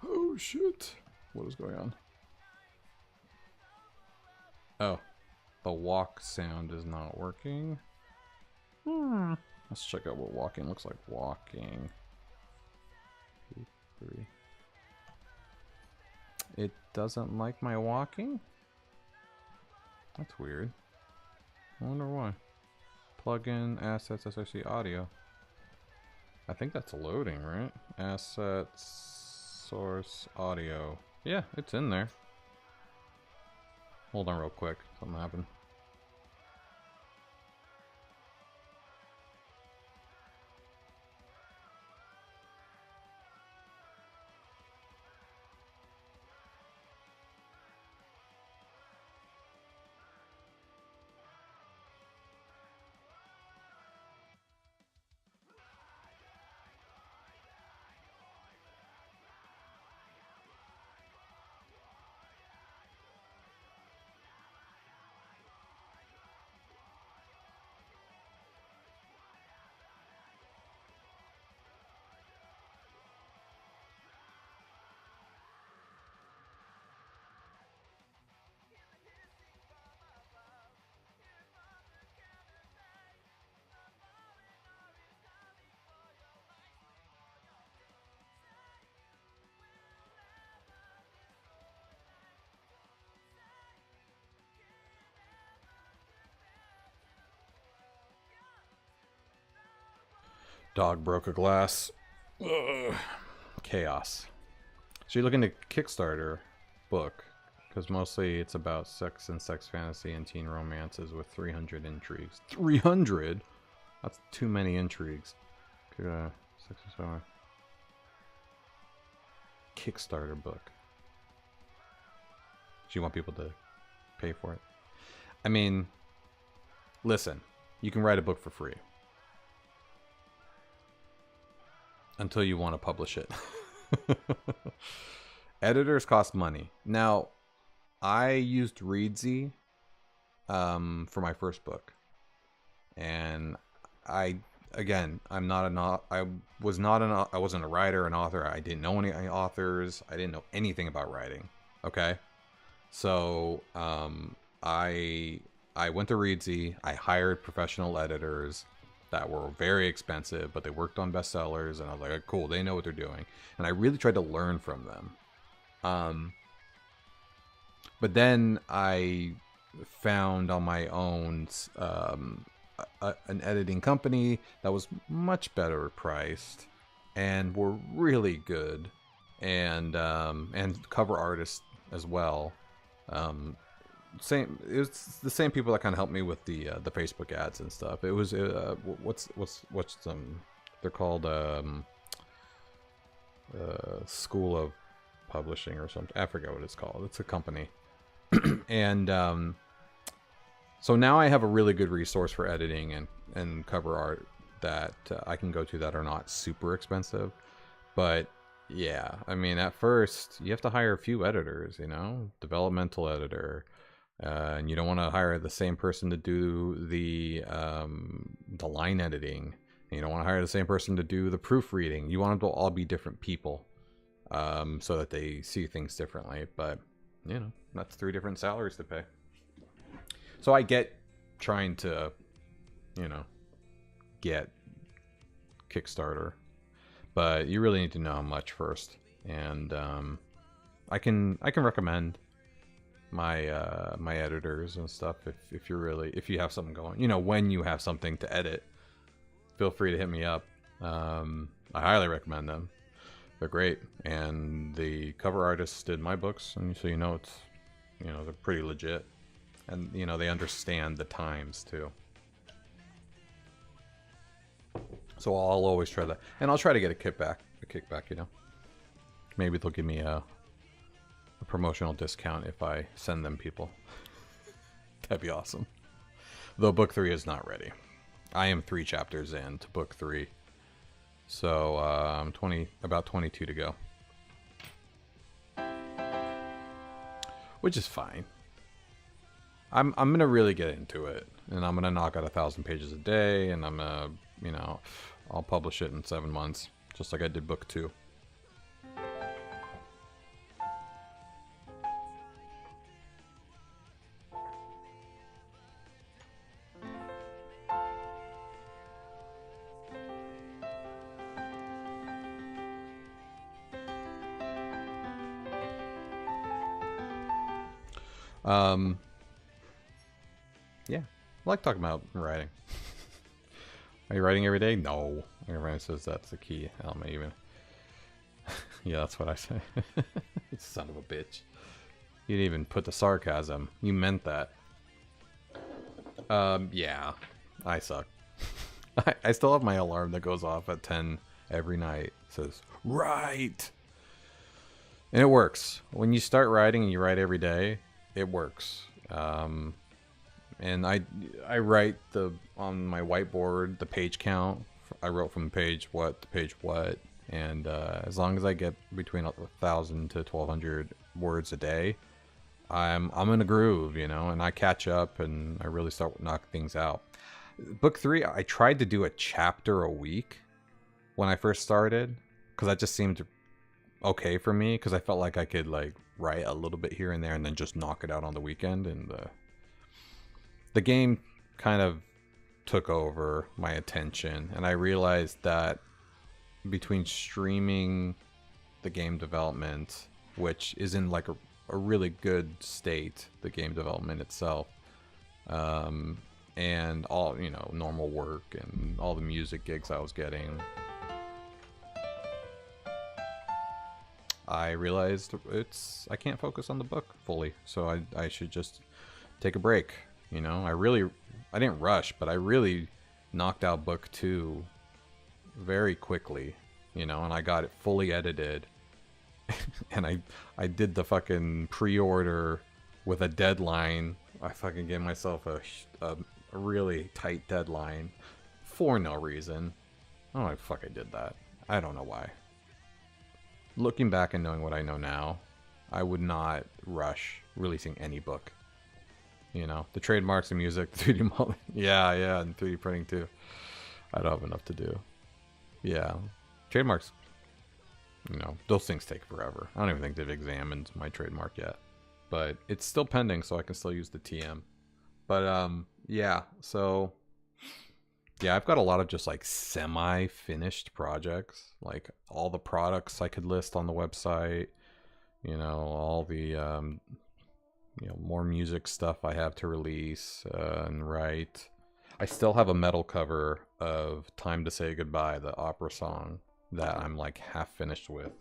Oh, shit. What is going on? Oh, the walk sound is not working. Let's check out what walking looks like. Walking. 2, 3. It doesn't like my walking? That's weird. I wonder why. Plugin, assets, SRC, audio. I think that's loading, right? Assets, source, audio. Yeah, it's in there. Hold on real quick. Something happened. Dog broke a glass. Ugh. Chaos. So you're looking at Kickstarter book, because mostly it's about sex and sex fantasy and teen romances with 300 intrigues. 300? That's too many intrigues. Sex and so Kickstarter book. Do you want people to pay for it? I mean, listen, you can write a book for free. Until you want to publish it. Editors cost money. Now, I used Reedsy for my first book. And I wasn't a writer, an author. I didn't know any authors. I didn't know anything about writing. Okay? So, I went to Reedsy. I hired professional editors that were very expensive, but they worked on bestsellers, and I was like, cool, they know what they're doing. And I really tried to learn from them. But then I found on my own an editing company that was much better priced and were really good, and cover artists as well. It was the same people that kind of helped me with the Facebook ads and stuff. It was what's they're called School of Publishing or something. I forget what it's called. It's a company. And so now I have a really good resource for editing and cover art that I can go to that are not super expensive. But yeah, I mean, at first you have to hire a few editors, you know, developmental editor. And you don't want to hire the same person to do the line editing. And you don't want to hire the same person to do the proofreading. You want them to all be different people, so that they see things differently. But, you know, that's 3 different salaries to pay. So I get trying to, you know, get Kickstarter. But you really need to know how much first. And I can recommend my my editors and stuff if you have something going, you know, when you have something to edit, feel free to hit me up. I highly recommend them. They're great, and the cover artists did my books, and so you know you know, they're pretty legit. And, you know, they understand the times, too. So I'll always try that. And I'll try to get a kickback, you know. Maybe they'll give me a promotional discount if I send them people. That'd be awesome. Though book 3 is not ready. I am 3 chapters in to book 3. So I'm about 22 to go. Which is fine. I'm gonna really get into it, and I'm gonna knock out 1,000 pages a day, and I'm gonna, you know, I'll publish it in 7 months, just like I did book 2. Yeah, I like talking about writing. Are you writing every day? No. Everybody says that's the key element even. Yeah, that's what I say. Son of a bitch. You didn't even put the sarcasm. You meant that. Yeah. I suck. I still have my alarm that goes off at 10 every night. It says, "Write!" And it works. When you start writing and you write every day, it works. And I write on my whiteboard the page count. I wrote from page what to page what, and as long as I get between 1,000 to 1,200 words a day, I'm in a groove, you know, and I catch up and I really start knocking things out. Book 3, I tried to do a chapter a week when I first started, because that just seemed okay for me, because I felt like I could like write a little bit here and there and then just knock it out on the weekend, and the game kind of took over my attention, and I realized that between streaming the game development, which is in like a really good state, the game development itself, and all, you know, normal work and all the music gigs I was getting, I realized I can't focus on the book fully, so I should just take a break. You know, I didn't rush, but I really knocked out book 2 very quickly, you know, and I got it fully edited. And I did the fucking pre-order with a deadline. I fucking gave myself a really tight deadline for no reason. Oh, I did that. I don't know why. Looking back and knowing what I know now, I would not rush releasing any book. You know, the trademarks and music, the 3D modeling. Yeah, and 3D printing too. I don't have enough to do. Yeah. Trademarks, you know, those things take forever. I don't even think they've examined my trademark yet. But it's still pending, so I can still use the TM. But, yeah, so... Yeah, I've got a lot of just, like, semi-finished projects. Like, all the products I could list on the website. You know, all the... you know, more music stuff I have to release and write. I still have a metal cover of Time to Say Goodbye, the opera song, that I'm like half finished with.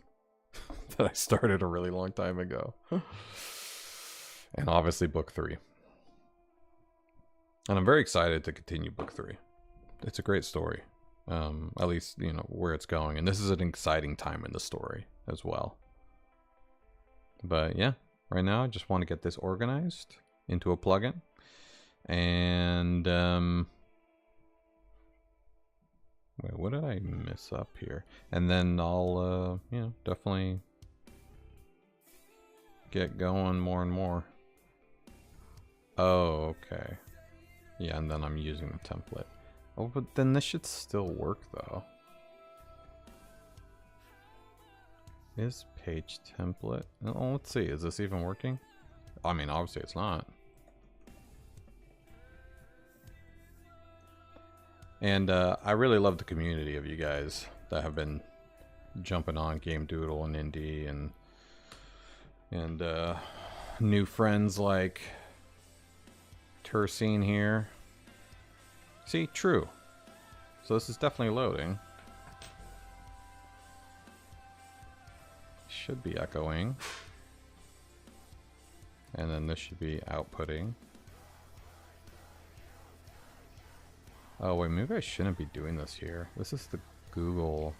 That I started a really long time ago. And obviously book 3. And I'm very excited to continue book 3. It's a great story. At least, you know, where it's going. And this is an exciting time in the story as well. But yeah. Right now, I just want to get this organized into a plugin, and wait, what did I miss up here? And then I'll, you know, definitely get going more and more. Oh, okay. Yeah, and then I'm using the template. Oh, but then this should still work though. Is page template? Oh, let's see. Is this even working? I mean, obviously it's not. And I really love the community of you guys that have been jumping on Game Doodle and Indie, and new friends like Tersine here. See, true. So this is definitely loading. Should be echoing. And then this should be outputting. Oh wait, maybe I shouldn't be doing this here. This is the Google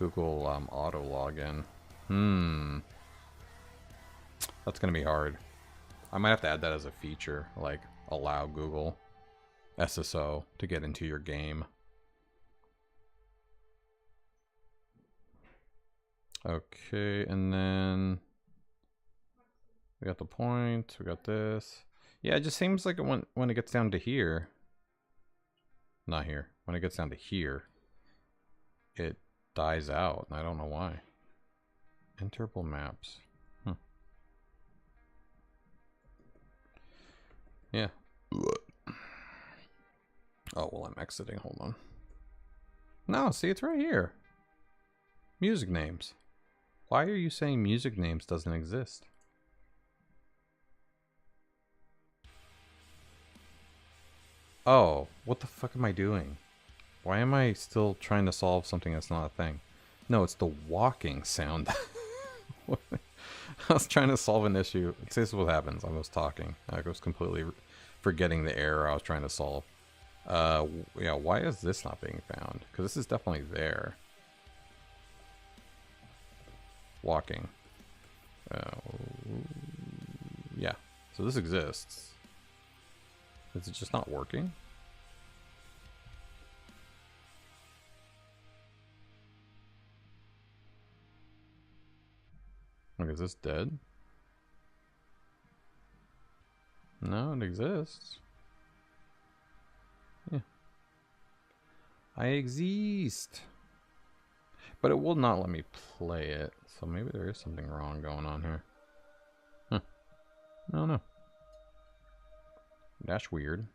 auto login. That's gonna be hard. I might have to add that as a feature, like allow Google SSO to get into your game. Okay, and then we got the point, we got this. Yeah, it just seems like when it gets down to here, not here, when it gets down to here, it dies out, and I don't know why. Enterable maps. Yeah. Oh, well, I'm exiting. Hold on. No, see, it's right here. Music names. Why are you saying music names doesn't exist? Oh, what the fuck am I doing? Why am I still trying to solve something that's not a thing? No, it's the walking sound. I was trying to solve an issue. This is what happens. I was talking. I was completely forgetting the error I was trying to solve. Yeah, why is this not being found? Because this is definitely there. Walking. Yeah, so this exists. Is it just not working? Like, is this dead? No, it exists. Yeah. I exist. But it will not let me play it. So maybe there is something wrong going on here. Huh. I don't know. That's weird.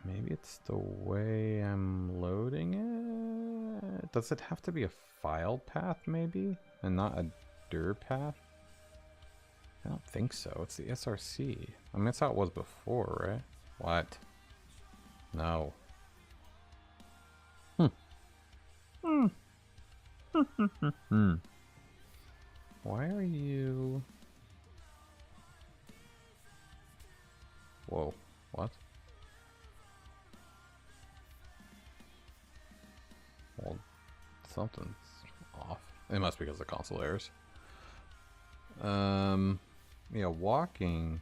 Maybe it's the way I'm loading it? Does it have to be a file path, maybe? And not a dir path? I don't think so. It's the SRC. I mean, that's how it was before, right? What? No. Why are you... Whoa. What? Well, something's off. It must be because of console errors. Yeah, walking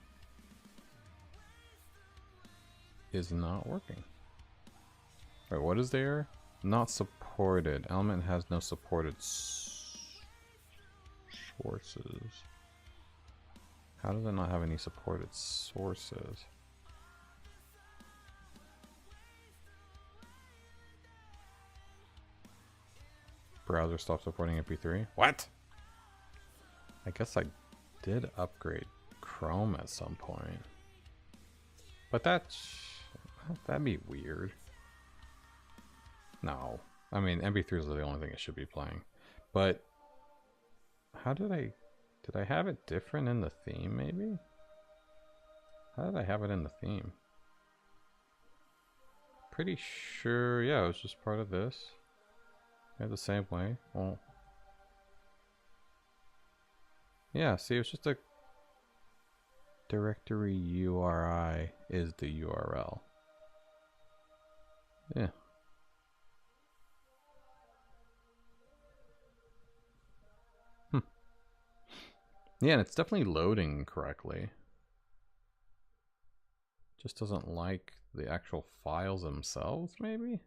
is not working. Wait, what is there? Not supported. Element has no supported sources. How does it not have any supported sources? Browser stopped supporting MP3. What? I guess I did upgrade Chrome at some point. But that'd be weird. No. I mean, MP3s are the only thing it should be playing. But how did I have it different in the theme, maybe? How did I have it in the theme? Pretty sure, yeah, it was just part of this. Yeah, the same way. Well, yeah, see, it's just a directory URI is the URL. Yeah. Yeah, and it's definitely loading correctly. Just doesn't like the actual files themselves, maybe?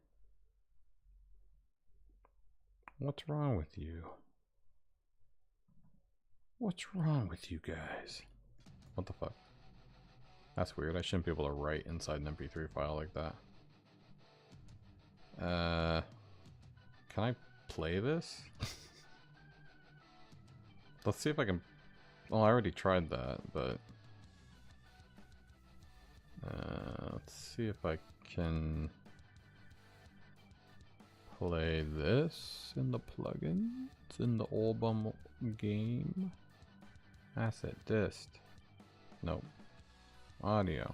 What's wrong with you? What's wrong with you guys? What the fuck? That's weird. I shouldn't be able to write inside an MP3 file like that. Can I play this? Let's see if I can... Well, I already tried that, but... let's see if I can... play this in the plugins, in the Orbem game. Asset dist. Nope. Audio.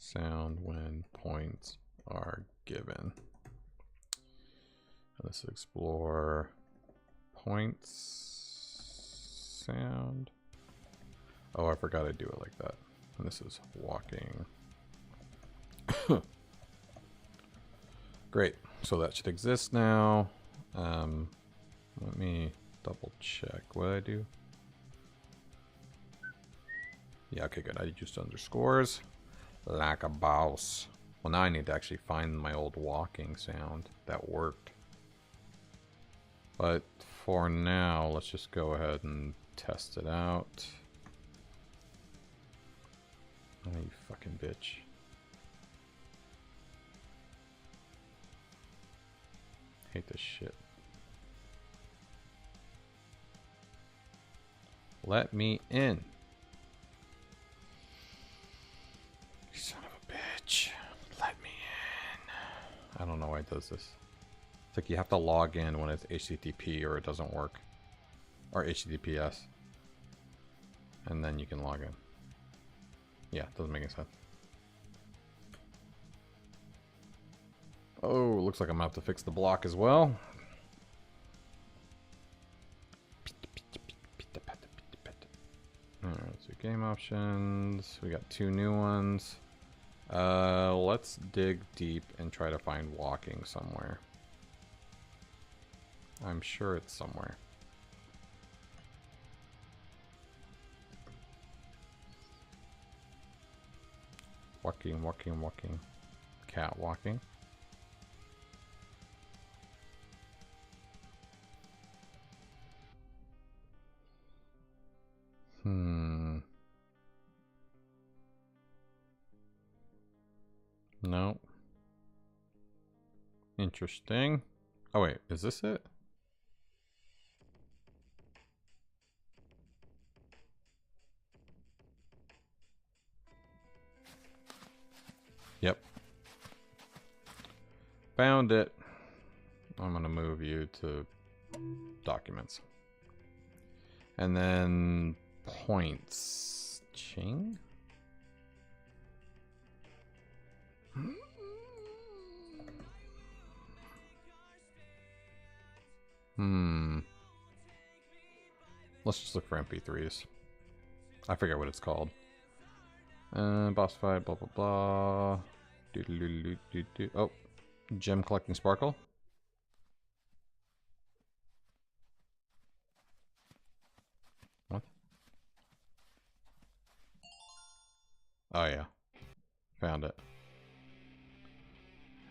sound when points are given. Let's explore points sound. Oh, I forgot to do it like that. And this is walking. Great. So that should exist now. Let me double check what I do. Yeah, okay, good. I used underscores. Like a boss. Well, now I need to actually find my old walking sound. That worked. But for now, let's just go ahead and test it out. Oh, you fucking bitch. Hate this shit. Let me in. You son of a bitch. Let me in. I don't know why it does this. It's like you have to log in when it's HTTP or it doesn't work. Or HTTPS. And then you can log in. Yeah, it doesn't make any sense. Oh, looks like I'm gonna have to fix the block as well. Alright, so game options. We got 2 new ones. Let's dig deep and try to find walking somewhere. I'm sure it's somewhere. Walking, walking, walking. Cat walking. No. Interesting. Oh wait, is this it? Yep. Found it. I'm gonna move you to documents. And then points. Ching? Let's just look for MP3s. I forget what it's called. Boss fight, blah blah blah. Oh, gem collecting sparkle. What? Oh yeah, found it.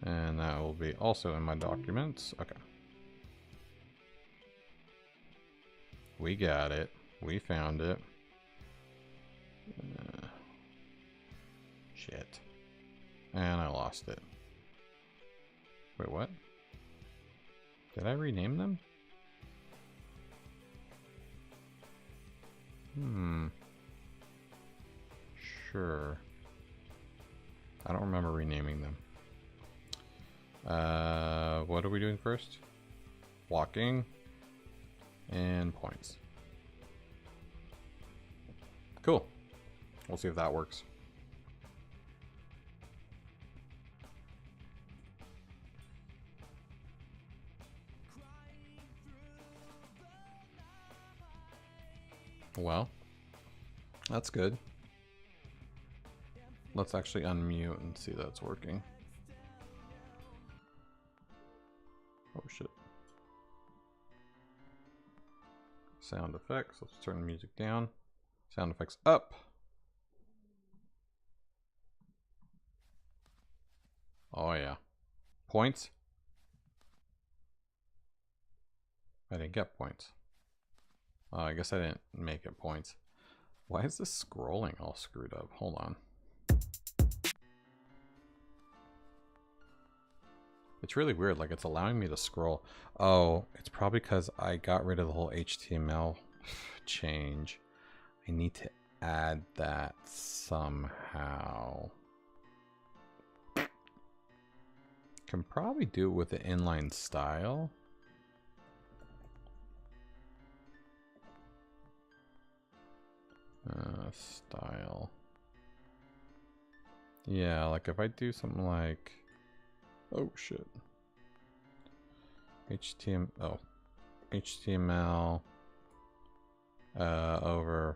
And that will be also in my documents. Okay. We got it. We found it. Shit. And I lost it. Wait, what? Did I rename them? Sure. I don't remember renaming them. What are we doing first? Walking. And points. Cool. We'll see if that works. Well, that's good. Let's actually unmute and see that it's working. Oh shit. Sound effects. Let's turn the music down. Sound effects up. Oh yeah. Points. I didn't get points. Oh, I guess I didn't make it points. Why is this scrolling all screwed up? Hold on. It's really weird. Like, it's allowing me to scroll. Oh, it's probably because I got rid of the whole HTML change. I need to add that somehow. Can probably do it with the inline style. Style. Yeah, like if I do something like, oh shit, HTML overflow.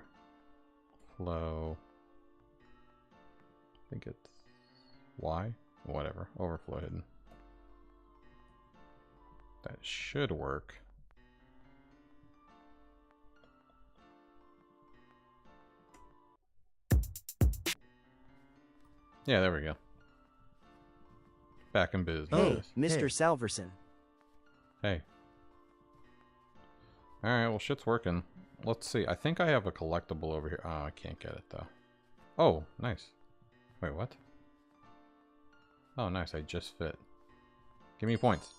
I think it's Y, whatever, overflow hidden. That should work. Yeah, there we go. Back in business. Hey, Mr. Salverson. Hey. Alright, well shit's working. Let's see. I think I have a collectible over here. Oh, I can't get it though. Oh, nice. Wait, what? Oh, nice. I just fit. Give me points.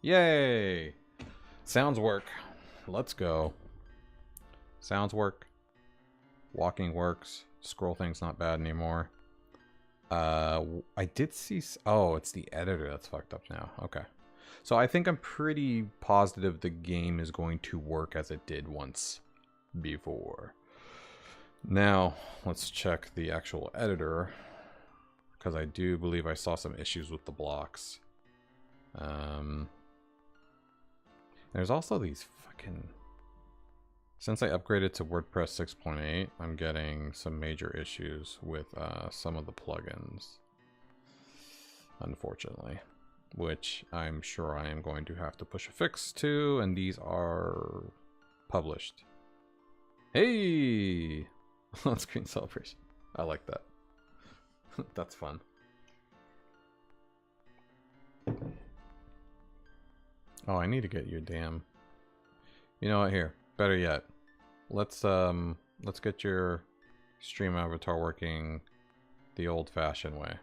Yay! Sounds work. Let's go. Sounds work. Walking works. Scroll thing's not bad anymore. I did see... Oh, it's the editor that's fucked up now. Okay. So I think I'm pretty positive the game is going to work as it did once before. Now, let's check the actual editor. Because I do believe I saw some issues with the blocks. There's also these fucking... Since I upgraded to WordPress 6.8, I'm getting some major issues with some of the plugins. Unfortunately. Which I'm sure I am going to have to push a fix to, and these are published. Hey! On-screen celebration. I like that. That's fun. Oh, I need to get your damn... You know what, here. Better yet. Let's get your stream avatar working the old-fashioned way.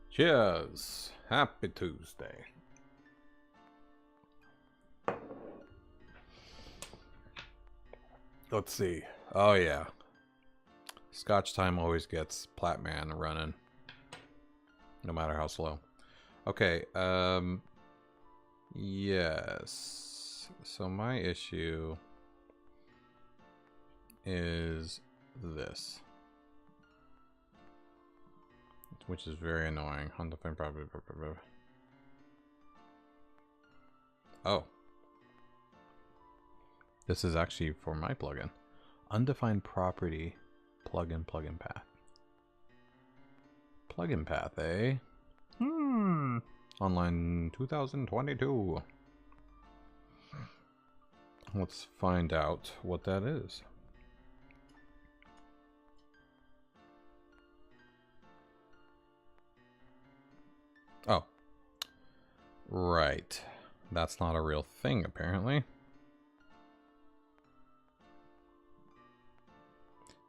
Cheers! Happy Tuesday. Let's see. Oh yeah. Scotch time always gets Platman running. No matter how slow. Okay, yes. So my issue is this. Which is very annoying. Undefined property. Oh. This is actually for my plugin. Undefined property plugin path. Plugin path, eh? Online 2022. Let's find out what that is. Oh. Right. That's not a real thing, apparently.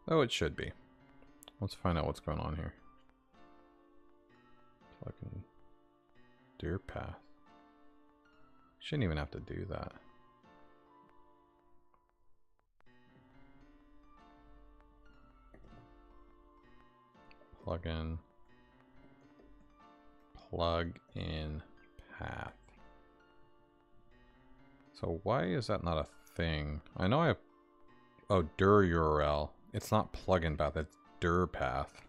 Though it should be. Let's find out what's going on here. Fucking deer path. Shouldn't even have to do that. Plug in path. So why is that not a thing? I know I have... Oh, dir URL. It's not plugin path, it's dir path.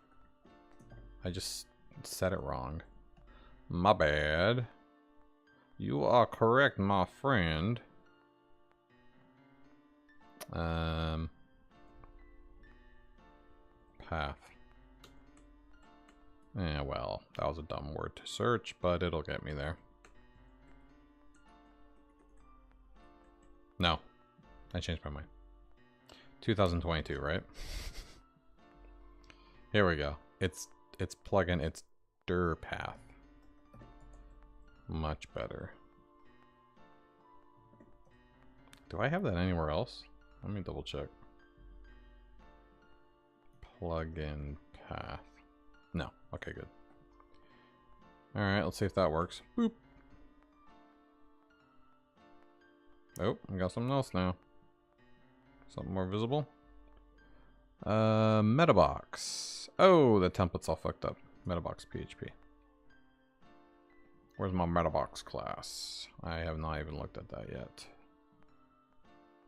I just said it wrong. My bad. You are correct, my friend. Path. Yeah, well, that was a dumb word to search, but it'll get me there. No. I changed my mind. 2022, right? Here we go. It's plugin, it's dir path. Much better. Do I have that anywhere else? Let me double check. Plugin path. No. Okay, good. Alright, let's see if that works. Boop. Oh, we got something else now. Something more visible. Metabox. Oh, the template's all fucked up. Metabox PHP. Where's my Metabox class? I have not even looked at that yet.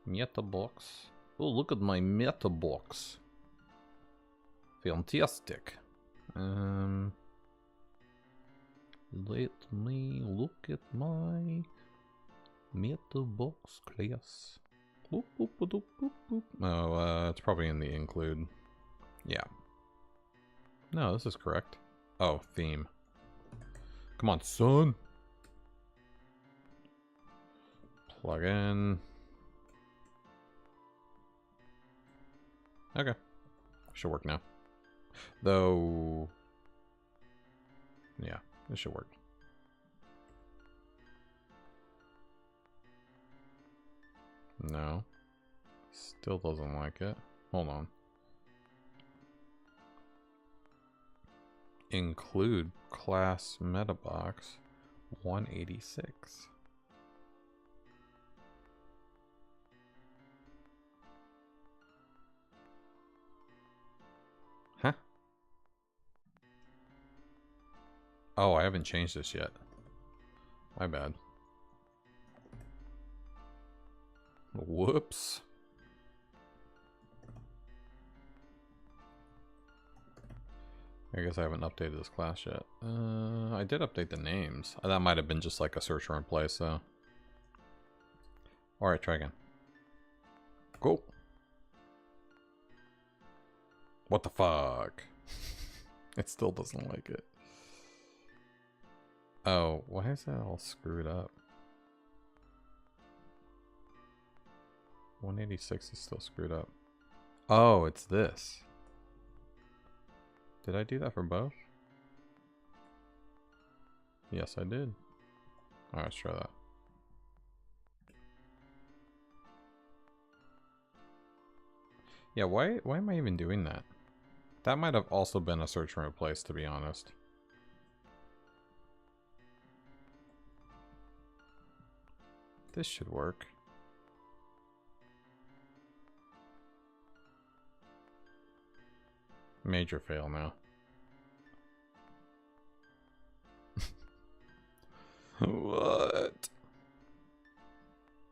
Metabox. Oh, look at my Metabox. Fantastic. Let me look at my Metabox class. Boop, boop, boop, boop, boop. Oh, it's probably in the include. Yeah. No, this is correct. Oh, theme. Come on, son. Plug in. Okay. Should work now. Though. Yeah, this should work. No. Still doesn't like it. Hold on. Include class Metabox 186. Huh? Oh, I haven't changed this yet. My bad. Whoops. I guess I haven't updated this class yet. I did update the names. That might have been just like a search and replace, though. Alright, try again. Cool. What the fuck? It still doesn't like it. Oh, why is that all screwed up? 186 is still screwed up. Oh, it's this. Did I do that for both? Yes, I did. Alright, let's try that. Yeah, why am I even doing that? That might have also been a search and replace, to be honest. This should work. Major fail now. What?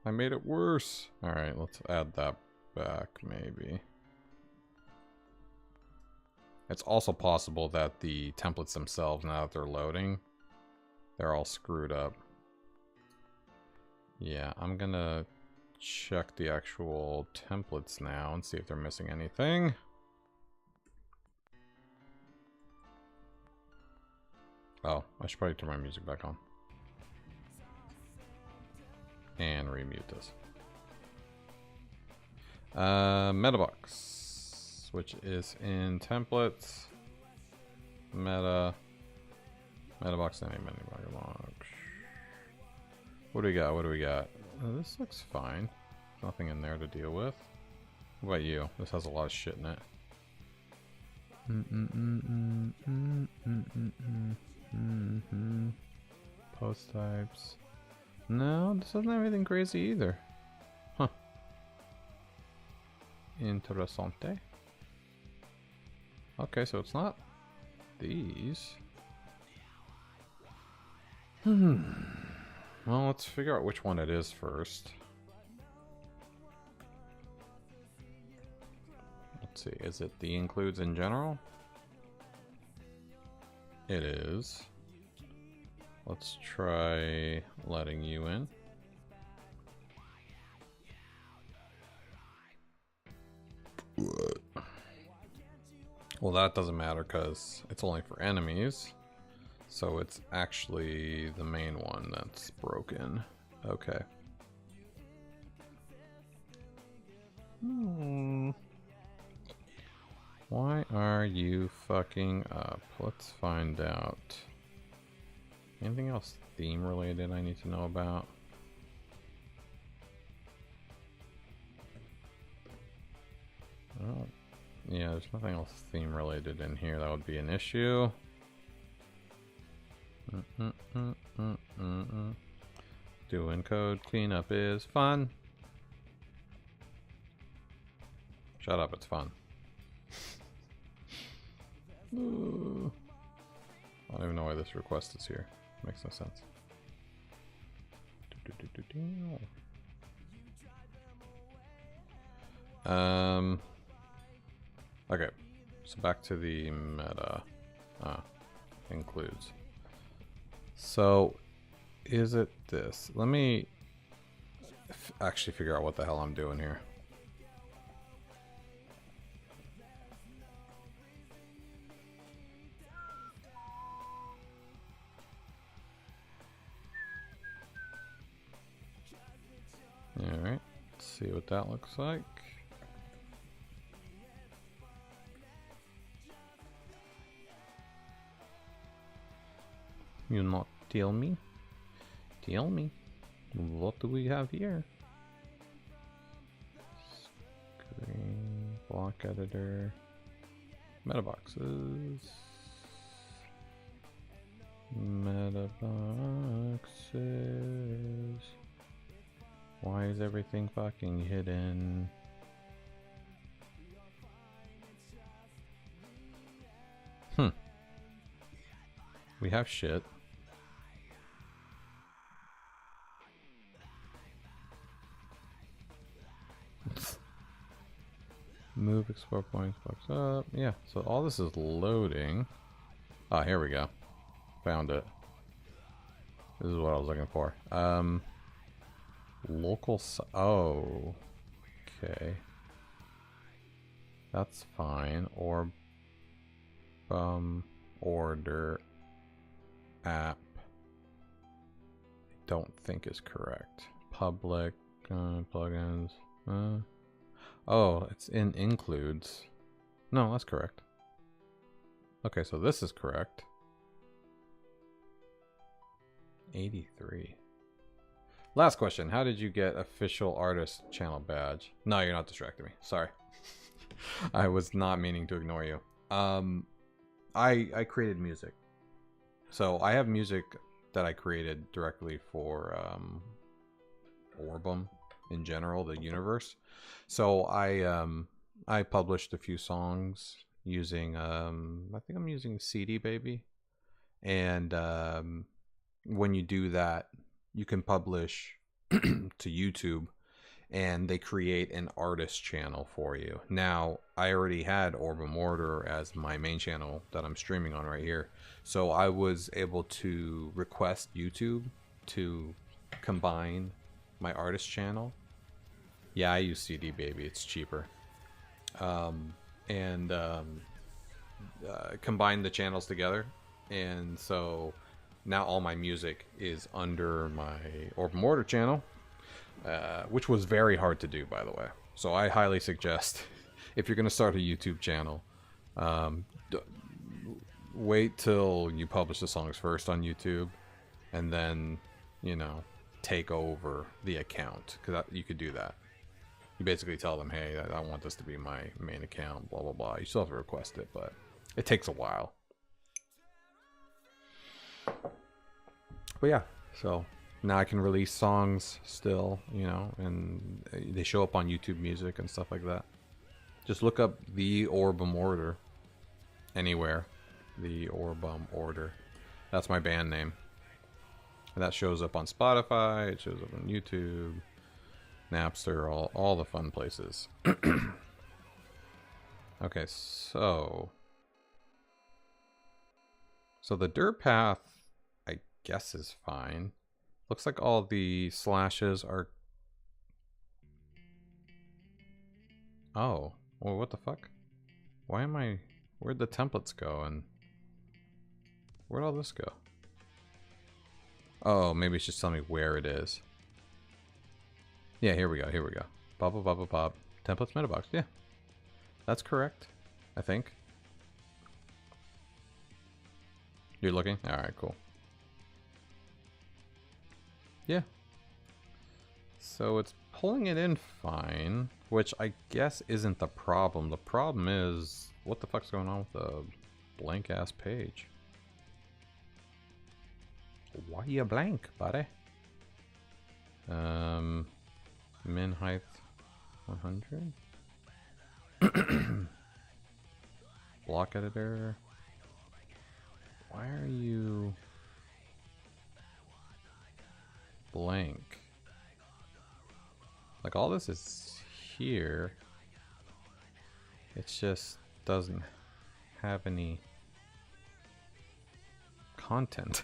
I made it worse. Alright, let's add that back, maybe. It's also possible that the templates themselves, now that they're loading, they're all screwed up. Yeah, I'm gonna check the actual templates now and see if they're missing anything. Oh, I should probably turn my music back on. And remute this. Metabox, which is in templates. Metabox, Metabox. What do we got? What do we got? This looks fine. Nothing in there to deal with. What about you? This has a lot of shit in it. Post types. No, this doesn't have anything crazy either. Huh. Interessante. Okay, so it's not these. Well, let's figure out which one it is first. Let's see, is it the includes in general? It is. Let's try letting you in. Well, that doesn't matter because it's only for enemies. So it's actually the main one that's broken. Okay. Why are you fucking up? Let's find out. Anything else theme related I need to know about? Oh, yeah, there's nothing else theme related in here that would be an issue. Doing code cleanup is fun. Shut up, it's fun. I don't even know why this request is here. Makes no sense. Okay, so back to the meta. Includes. So, is it this? Let me actually figure out what the hell I'm doing here. Alright, let's see what that looks like. You not tell me? Tell me. What do we have here? Screen, block editor, meta boxes. Meta boxes. Why is everything fucking hidden? We have shit. Move, explore points, box up. Yeah, so all this is loading. Ah, here we go. Found it. This is what I was looking for. Local. Oh. Okay. That's fine. Or. Order. App. Don't think is correct. Public. Plugins. Oh, it's in includes. No, that's correct. Okay, so this is correct. 83. Last question. How did you get official artist channel badge? No, you're not distracting me. Sorry. I was not meaning to ignore you. I created music. So I have music that I created directly for Orbem in general, the universe. So I published a few songs using I think I'm using CD Baby, and when you do that, you can publish to YouTube, and they create an artist channel for you. Now, I already had Orbem Order as my main channel that I'm streaming on right here, so I was able to request YouTube to combine my artist channel. Yeah, I use CD Baby, it's cheaper. Combine the channels together, and so now all my music is under my Orbem Order channel, which was very hard to do, by the way. So I highly suggest, if you're going to start a YouTube channel, wait till you publish the songs first on YouTube, and then, you know, take over the account, because you could do that. You basically tell them, hey, I want this to be my main account, blah, blah, blah. You still have to request it, but it takes a while. But yeah, so now I can release songs still, you know, and they show up on YouTube Music and stuff like that. Just look up the Orbem Order anywhere. The Orbem Order. That's my band name. And that shows up on Spotify, it shows up on YouTube, Napster, all the fun places. Okay, so the dirt path, I guess, is fine. Looks like all the slashes are... Oh, well, what the fuck? Why am I... Where'd the templates go, and... Where'd all this go? Oh, maybe it's just telling me where it is. Yeah, here we go, here we go. Pop, pop, pop, pop. Templates meta box, yeah. That's correct, I think. You're looking? Alright, cool. Yeah. So it's pulling it in fine, which I guess isn't the problem. The problem is, what the fuck's going on with the blank ass page? Why you blank, buddy? Min height 100. Block editor. Why are you blank? Like, all this is here. It just doesn't have any content.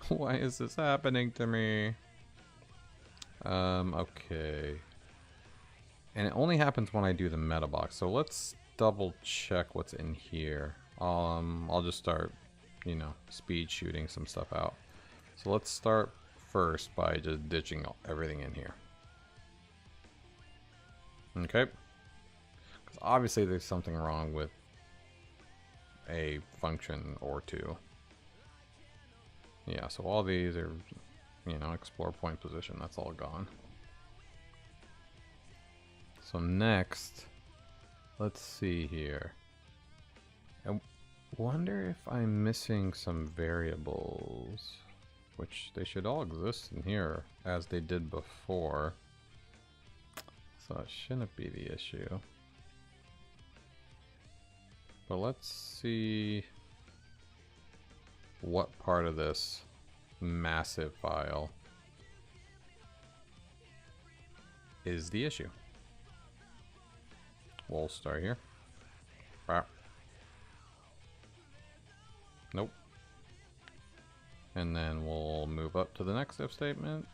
Why is this happening to me? Okay. And it only happens when I do the meta box. So let's double check what's in here. I'll just start, you know, speed shooting some stuff out. So let's start first by just ditching everything in here. Okay. Because obviously there's something wrong with a function or two. Yeah, so all these are, you know, explore point position. That's all gone. So next, let's see here. I wonder if I'm missing some variables, which they should all exist in here as they did before. So it shouldn't be the issue. But let's see what part of this massive file is the issue. We'll start here. Nope. And then we'll move up to the next if statement.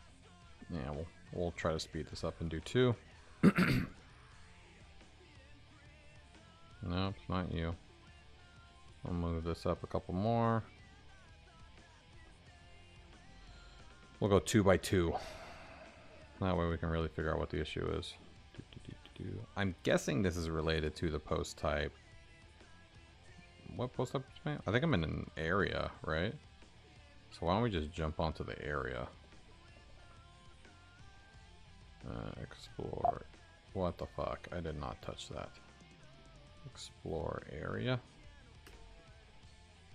Yeah, we'll try to speed this up and do 2. Nope, not you. I'll move this up a couple more. We'll go 2 by 2. That way we can really figure out what the issue is. I'm guessing this is related to the post type. What post type? I think I'm in an area, right? So why don't we just jump onto the area? Explore. What the fuck? I did not touch that. Explore area.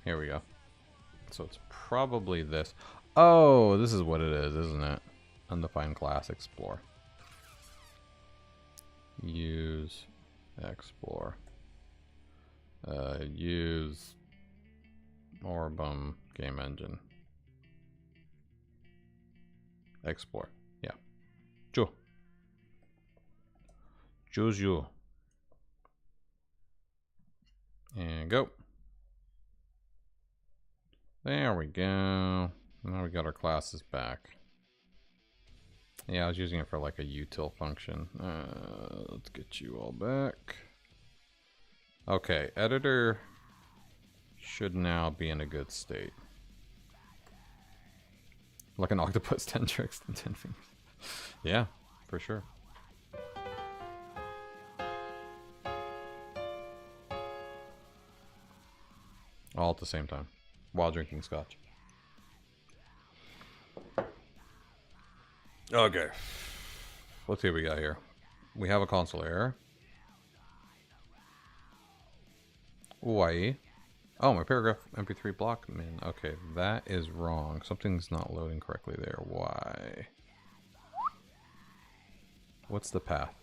Here we go. So it's probably this. Oh, this is what it is, isn't it? Undefined class explore. Use explore. Use Orbem game engine. Explore. Yeah. Ju. Juju. And go. There we go. Now we got our classes back. Yeah, I was using it for like a util function. Let's get you all back. Okay, editor should now be in a good state. Like an octopus, 10 tricks and 10 fingers. Yeah, for sure. All at the same time, while drinking scotch. Okay, let's see what we got here. We have a console error. Why? Oh, my paragraph MP3 block min. Okay, that is wrong. Something's not loading correctly there. Why? What's the path?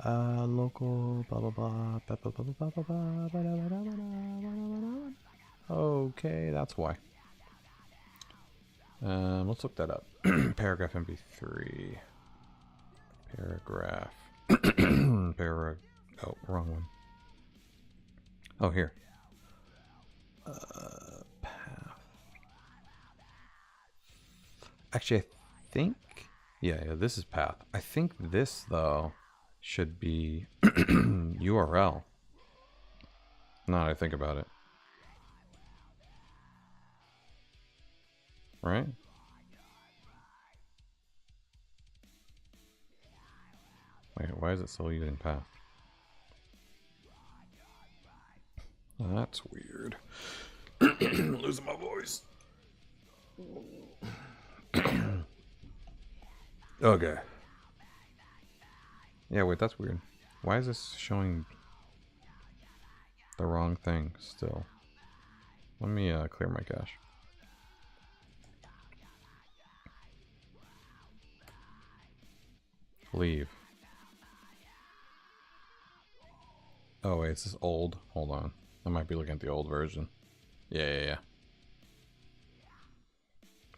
Local blah blah blah blah blah blah blah blah blah blah blah. Okay, that's why. Let's look that up. Paragraph MP3. Paragraph. Paragraph. Oh, wrong one. Oh, here. Path. Actually, I think. Yeah, this is path. I think this, though, should be URL. Now that I think about it. Right? Wait, why is it still using path? Oh, that's weird. Losing my voice. Okay. Yeah, wait, that's weird. Why is this showing the wrong thing still? Let me clear my cache. Leave. Oh wait, is this old? Hold on. I might be looking at the old version. Yeah.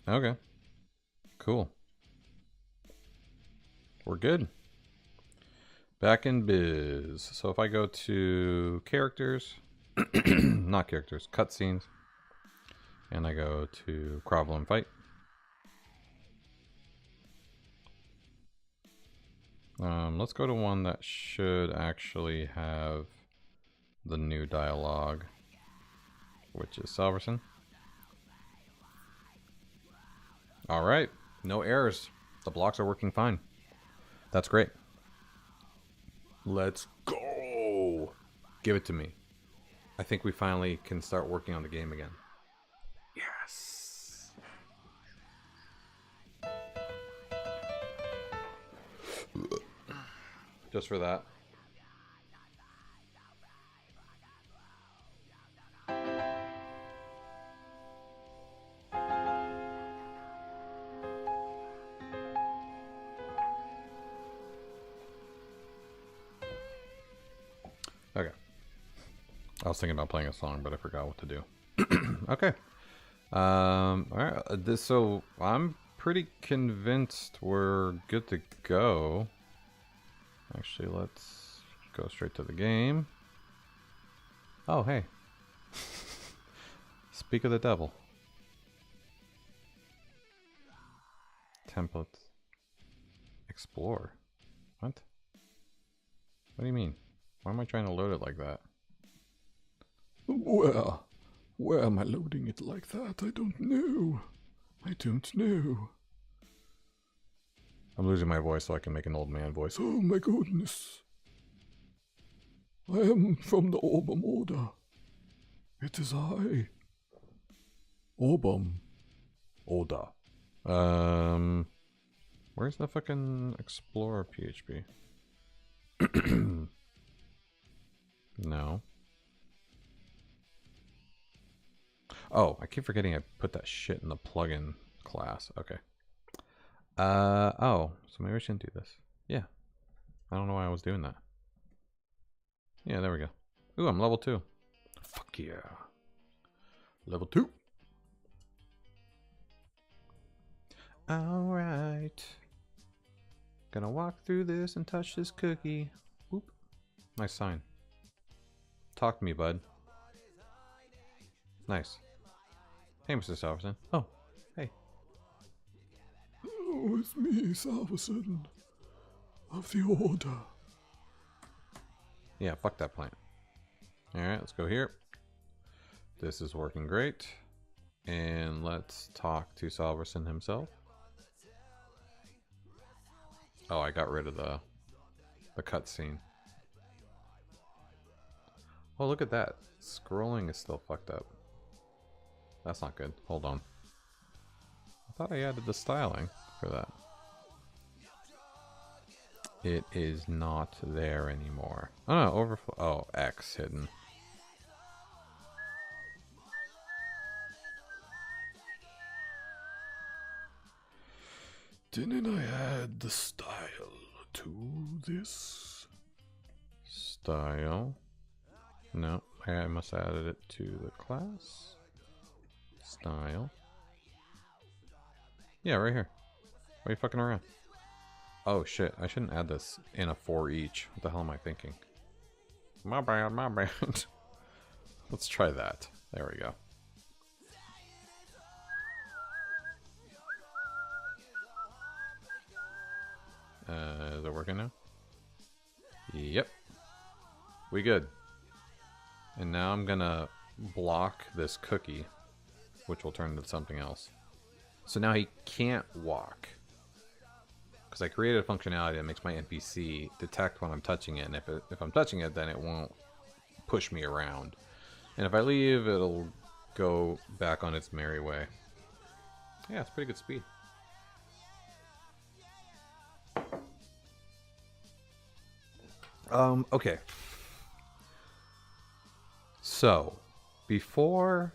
Okay. Cool. We're good. Back in biz. So if I go to characters, not characters, cutscenes, and I go to problem fight. Let's go to one that should actually have the new dialogue, which is Salverson. All right, no errors. The blocks are working fine. That's great. Let's go. Give it to me. I think we finally can start working on the game again. Yes. Just for that. Okay. I was thinking about playing a song, but I forgot what to do. Okay. All right. So I'm pretty convinced we're good to go. Actually, let's go straight to the game. Oh, hey. Speak of the devil. Templates. Explore. What? What do you mean? Why am I trying to load it like that? Where am I loading it like that? I don't know. I don't know. I'm losing my voice so I can make an old man voice. Oh my goodness. I am from the Orbem Order. It is I. Orbem. Order. Where's the fucking Explorer PHP? No. Oh, I keep forgetting I put that shit in the plugin class. Okay. Oh, so maybe I shouldn't do this. Yeah. I don't know why I was doing that. Yeah, there we go. Ooh, I'm level 2. Fuck yeah. Level 2. Alright. Gonna walk through this and touch this cookie. Oop. Nice sign. Talk to me, bud. Nice. Hey, Mr. Salverson. Oh, hey. Oh, it's me, Salverson. Of the Order. Yeah, fuck that plant. Alright, let's go here. This is working great. And let's talk to Salverson himself. Oh, I got rid of the cutscene. Oh, look at that. Scrolling is still fucked up. That's not good. Hold on. I thought I added the styling for that. It is not there anymore. Oh, no, overflow. Oh, X hidden. Didn't I add the style to this? Style. No, I must have added it to the class. Style. Yeah, right here. Why are you fucking around? Oh shit, I shouldn't add this in a for each. What the hell am I thinking? My bad, my bad. Let's try that. There we go. Is it working now? Yep. We good. And now I'm gonna block this cookie, which will turn into something else. So now he can't walk. Because I created a functionality that makes my NPC detect when I'm touching it, and if I'm touching it, then it won't push me around. And if I leave, it'll go back on its merry way. Yeah, it's pretty good speed. Okay. So, before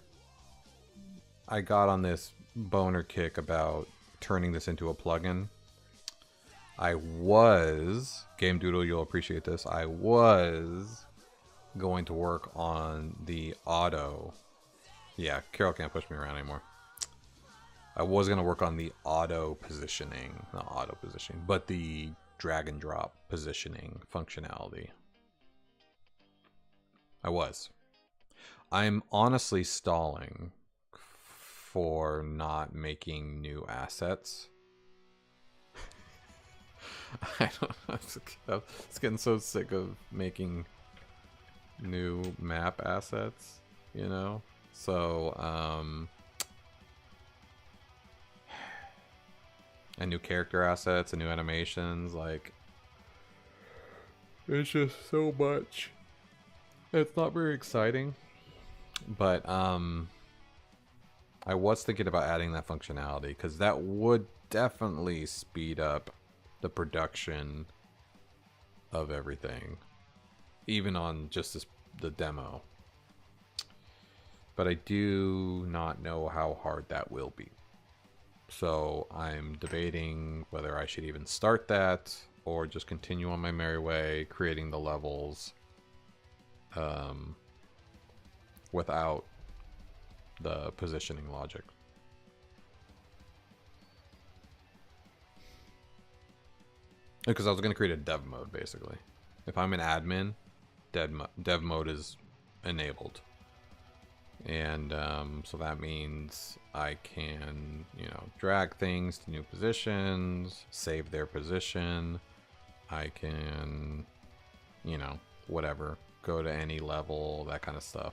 I got on this boner kick about turning this into a plugin, Game Doodle, you'll appreciate this, I was going to work on the auto. Yeah, Carol can't push me around anymore. I was going to work on the auto positioning, not auto positioning, but the drag and drop positioning functionality. I'm honestly stalling for not making new assets. I don't know. I'm just getting so sick of making new map assets, you know? So, and new character assets and new animations, like, it's just so much. It's not very exciting, but I was thinking about adding that functionality because that would definitely speed up the production of everything, even on just the demo. But I do not know how hard that will be. So I'm debating whether I should even start that or just continue on my merry way, creating the levels without the positioning logic. Because I was going to create a dev mode, basically. If I'm an admin, dev mode is enabled. And so that means I can, you know, drag things to new positions, save their position. I can, you know, whatever, go to any level, that kind of stuff.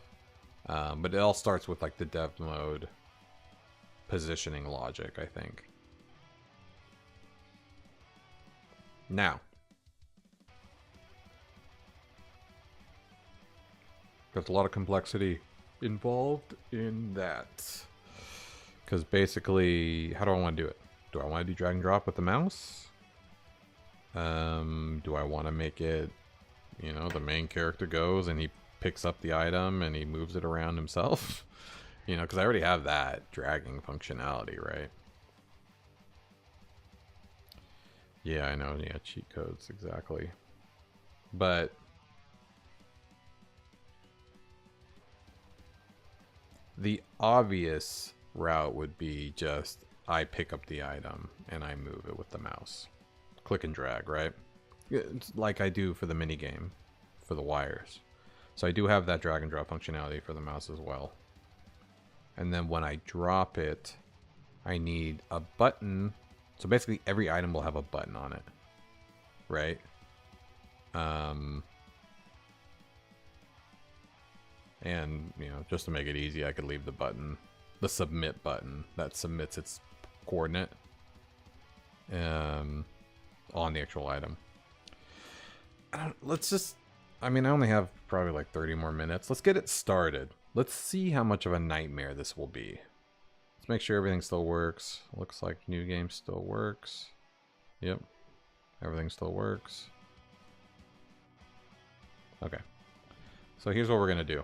But it all starts with like the dev mode positioning logic, I think. Now, there's a lot of complexity involved in that. Because basically, how do I want to do it? Do I want to do drag and drop with the mouse? Do I want to make it, you know, the main character goes and he picks up the item and he moves it around himself? You know, because I already have that dragging functionality, right? Yeah, I know. Yeah, cheat codes, exactly. But the obvious route would be just I pick up the item and I move it with the mouse. Click and drag, right? It's like I do for the minigame, for the wires. So I do have that drag and drop functionality for the mouse as well. And then when I drop it, I need a button. So basically every item will have a button on it, right? And, you know, just to make it easy, I could leave the button, the submit button that submits its coordinate on the actual item. Let's just, I mean, I only have probably like 30 more minutes. Let's get it started. Let's see how much of a nightmare this will be. Let's make sure everything still works. Looks like new game still works. Yep. Everything still works. Okay. So here's what we're going to do.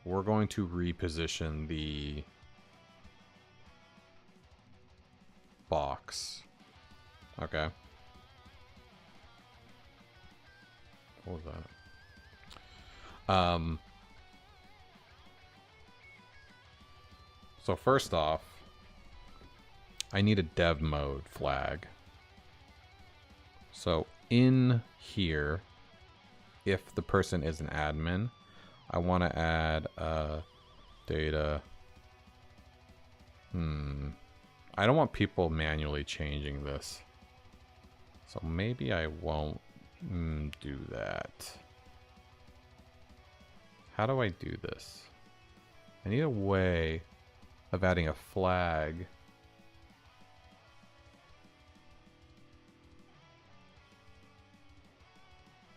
We're going to reposition the box. Okay. What was that? So first off, I need a dev mode flag. So in here, if the person is an admin, I want to add data. I don't want people manually changing this. So maybe I won't do that. How do I do this? I need a way of adding a flag.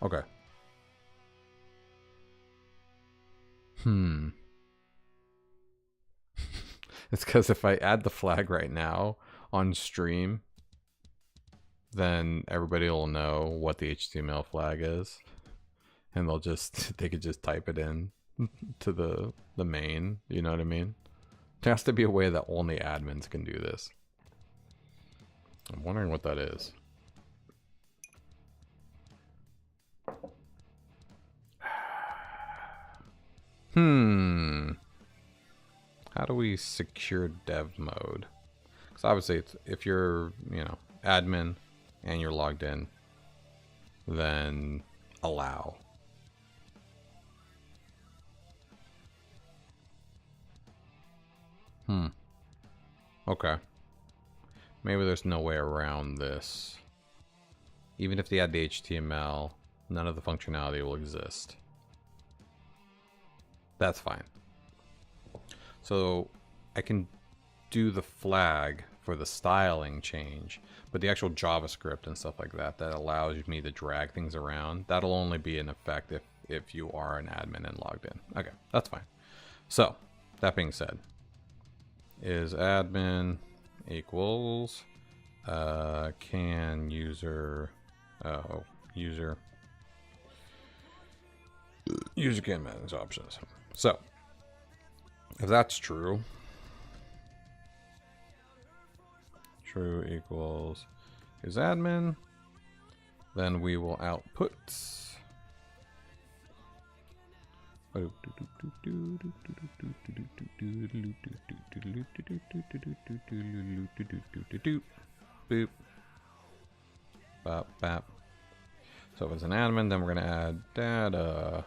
Okay. It's because if I add the flag right now on stream, then everybody will know what the HTML flag is. and they'll just they could just type it in to the main. You know what I mean? There has to be a way that only admins can do this. I'm wondering what that is. How do we secure dev mode? Because obviously, if you're, you know, admin and you're logged in, then allow. Okay. Maybe there's no way around this. Even if they add the HTML, none of the functionality will exist. That's fine. So I can do the flag for the styling change, but the actual JavaScript and stuff like that that allows me to drag things around, that'll only be in effect if you are an admin and logged in. Okay, that's fine. So that being said, is admin equals can user user can manage options. So if that's true equals is admin, then we will output boop bop bop. So if it's an admin, then we're going to add data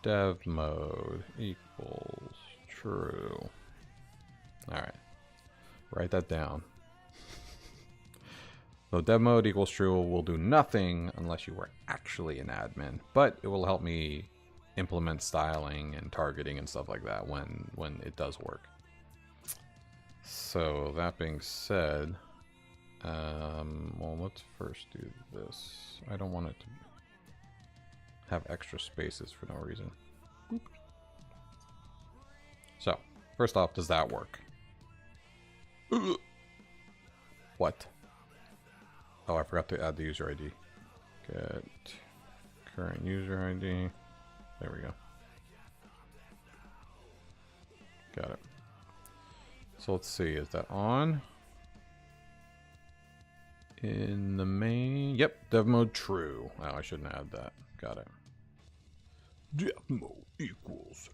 dev mode equals true. All right, write that down. So dev mode equals true will do nothing unless you were actually an admin, but it will help me implement styling and targeting and stuff like that when it does work. So that being said, well, let's first do this. I don't want it to have extra spaces for no reason. Boop. So first off, does that work? What? Oh, I forgot to add the user ID. Get current user ID. There we go. Got it. So let's see, is that on? In the main, yep, dev mode true. Oh, I shouldn't add that. Got it. Dev mode equals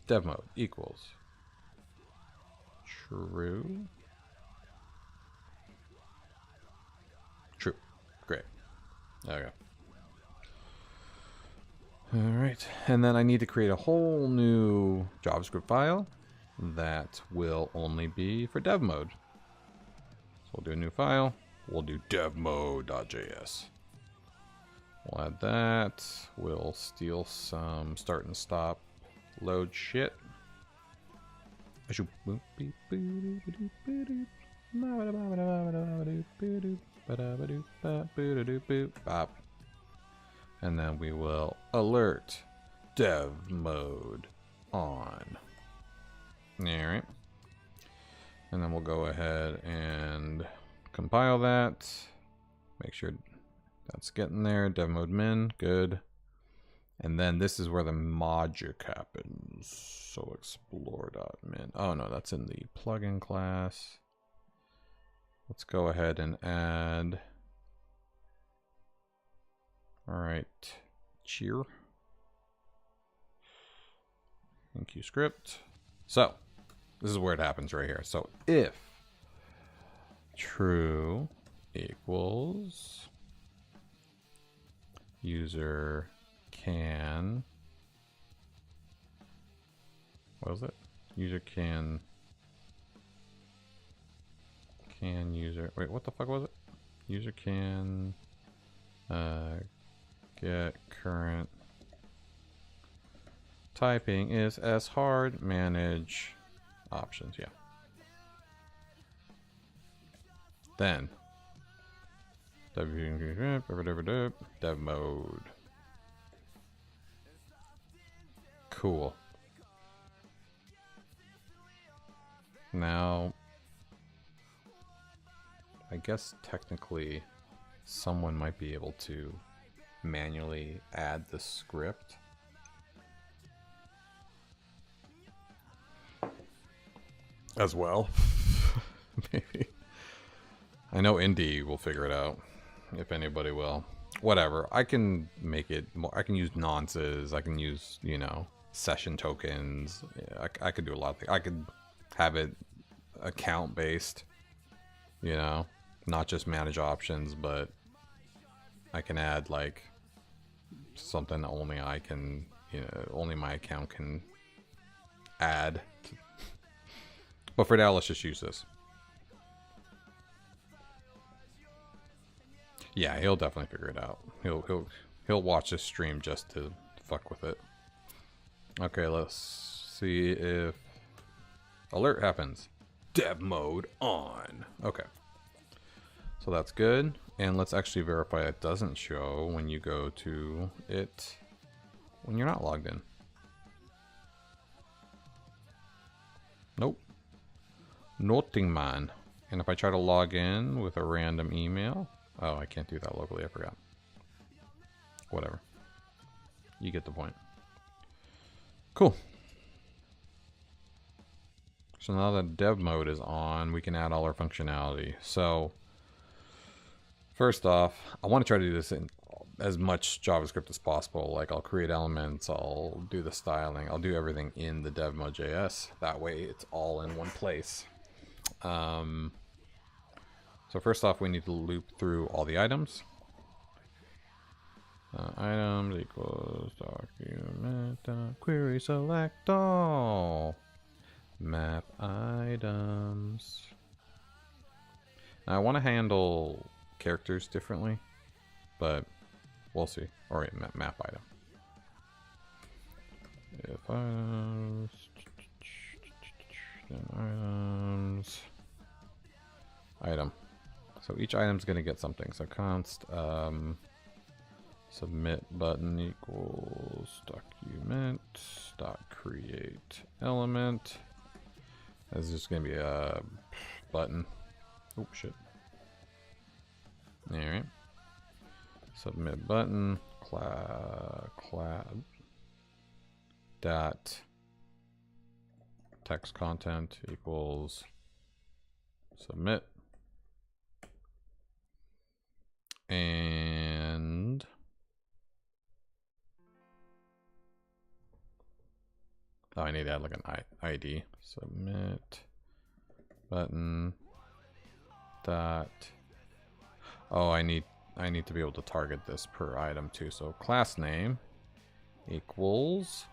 dev mode equals true. True. Great. Okay. All right, and then I need to create a whole new JavaScript file that will only be for dev mode. So we'll do a new file. We'll do devmode.js. We'll add that. We'll steal some start and stop load shit. And then we will alert dev mode on. Alright. And then we'll go ahead and compile that. Make sure that's getting there. Dev mode min, good. And then this is where the magic happens. So explore.min. Oh no, that's in the plugin class. Let's go ahead and add. Alright, cheer. Thank you, script. So, this is where it happens right here. So, if true equals user can, what was it? User can user, wait, what the fuck was it? User can get current typing is as hard, manage options, yeah. Then dev mode. Cool. Now I guess technically someone might be able to manually add the script. As well. Maybe. I know Indy will figure it out. If anybody will. Whatever. I can make it more. I can use nonces. I can use, you know, session tokens. Yeah, I could do a lot of things. I could have it account based. You know, not just manage options, but I can add like something only I can, you know, only my account can add. But for now, let's just use this. Yeah, he'll definitely figure it out. He'll watch this stream just to fuck with it. Okay, let's see if alert happens. Dev mode on. Okay. So that's good. And let's actually verify it doesn't show when you go to it when you're not logged in. Nope. Nothing, man. And if I try to log in with a random email, oh, I can't do that locally, I forgot. Whatever. You get the point. Cool. So now that dev mode is on, we can add all our functionality. So first off, I want to try to do this in as much JavaScript as possible. Like I'll create elements, I'll do the styling, I'll do everything in the dev mode.js. That way it's all in one place. So first off, we need to loop through all the items. Items equals document query select all. Map items. Now I want to handle characters differently, but we'll see. All right, map item. If items, then items, item. So each item's gonna get something. So const submit button equals document dot create element. This is just gonna be a button. Oh shit. All right. Submit button class dot text content equals submit. And oh, I need to add like an ID. Submit button dot. Oh, I need to be able to target this per item too. So class name equals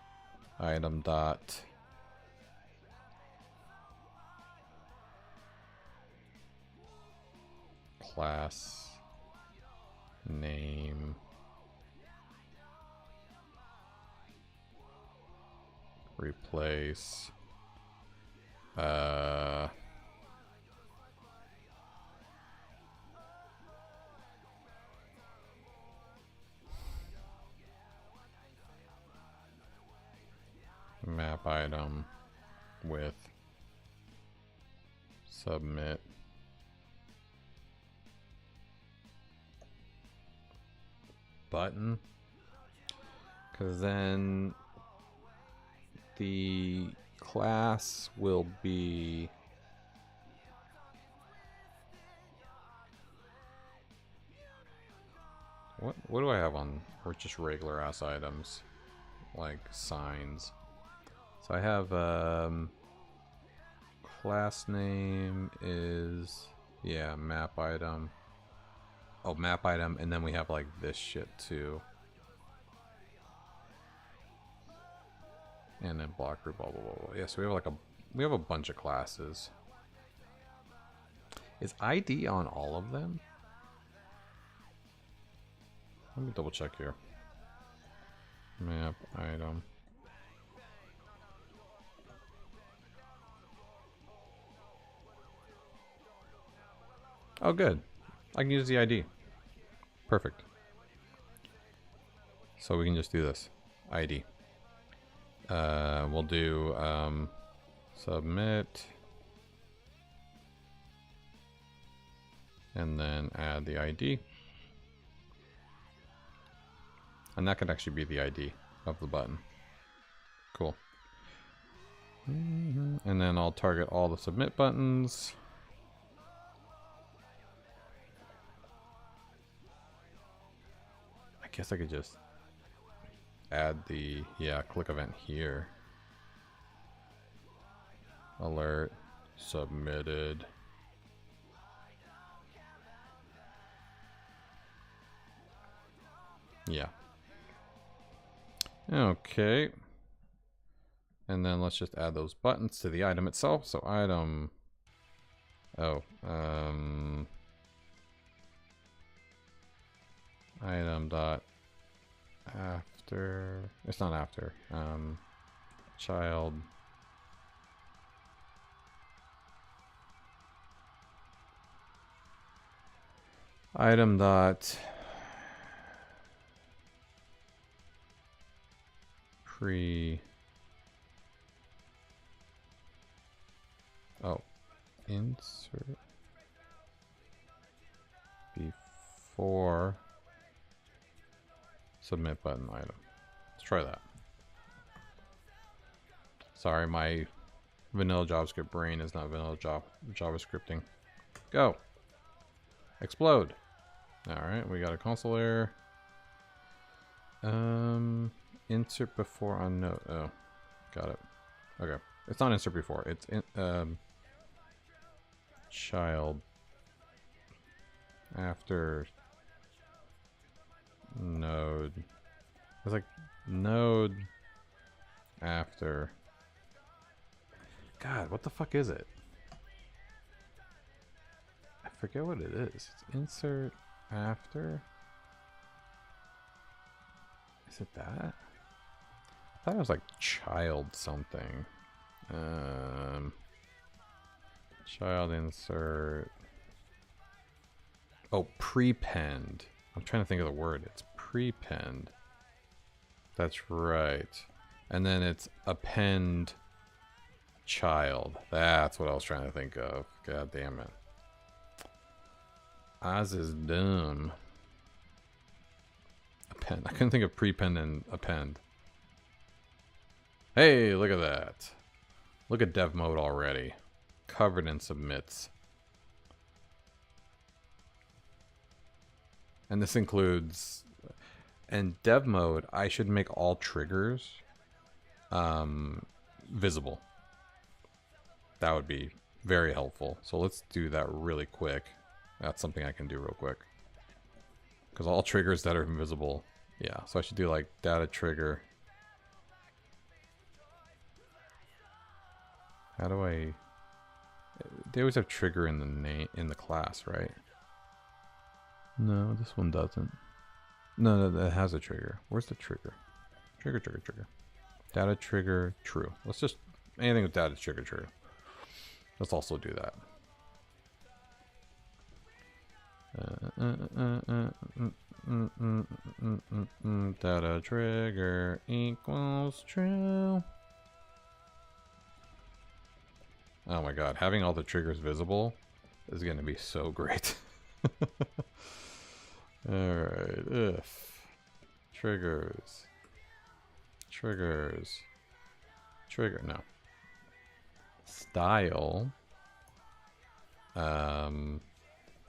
item dot class name replace map item with submit button, because then the class will be what do I have on, or just regular ass items like signs. So I have class name is, yeah, map item. Oh, map item, and then we have like this shit too. And then block group, blah blah blah blah. Yeah, so we have like a bunch of classes. Is ID on all of them? Let me double check here. Map item. Oh, good. I can use the ID. Perfect. So we can just do this. ID. We'll do submit and then add the ID. And that could actually be the ID of the button. Cool. And then I'll target all the submit buttons. I guess I could just add the, click event here. Alert, submitted. Yeah. Okay. And then let's just add those buttons to the item itself. So item, item dot after, it's not after, child item dot pre insert before submit button item. Let's try that. Sorry, my vanilla JavaScript brain is not vanilla JavaScripting. Go. Explode. Alright, we got a console error. Insert before on note. Oh, got it. Okay. It's not insert before. It's in, child after node. It's like node after. God, what the fuck is it? I forget what it is. It's insert after. Is it that? I thought it was like child something. Child insert. Oh, prepend. I'm trying to think of the word. It's prepend. That's right. And then it's append child. That's what I was trying to think of. God damn it. Oz is dumb. Append. I couldn't think of prepend and append. Hey, look at that. Look at dev mode already. Covered in submits. And this includes, in dev mode, I should make all triggers visible. That would be very helpful. So let's do that really quick. That's something I can do real quick. Because all triggers that are invisible, yeah. So I should do like data trigger. How do I? They always have trigger in the name in the class, right? No, this one doesn't. No, that has a trigger. Where's the trigger? Trigger. Data trigger true. Let's just anything with data trigger true. Let's also do that. Data trigger equals true. Oh my god, having all the triggers visible is going to be so great. Alright, if triggers, trigger, no. Style,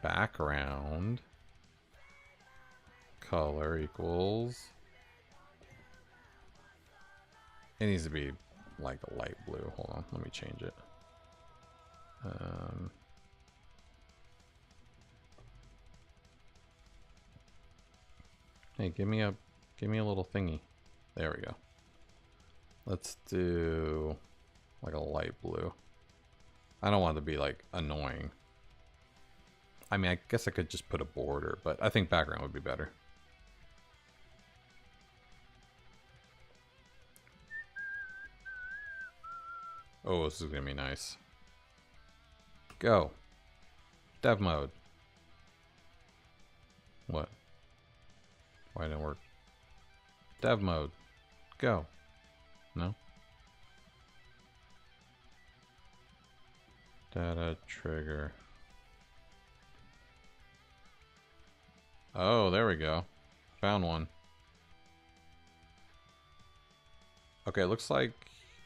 background, color equals, it needs to be like a light blue. Hold on, let me change it. Hey, give me a little thingy. There we go. Let's do like a light blue. I don't want it to be like annoying. I mean, I guess I could just put a border, but I think background would be better. Oh, this is gonna be nice. Go. Dev mode. What? Why didn't it work? Dev mode. Go. No? Data trigger. Oh, there we go. Found one. Okay, looks like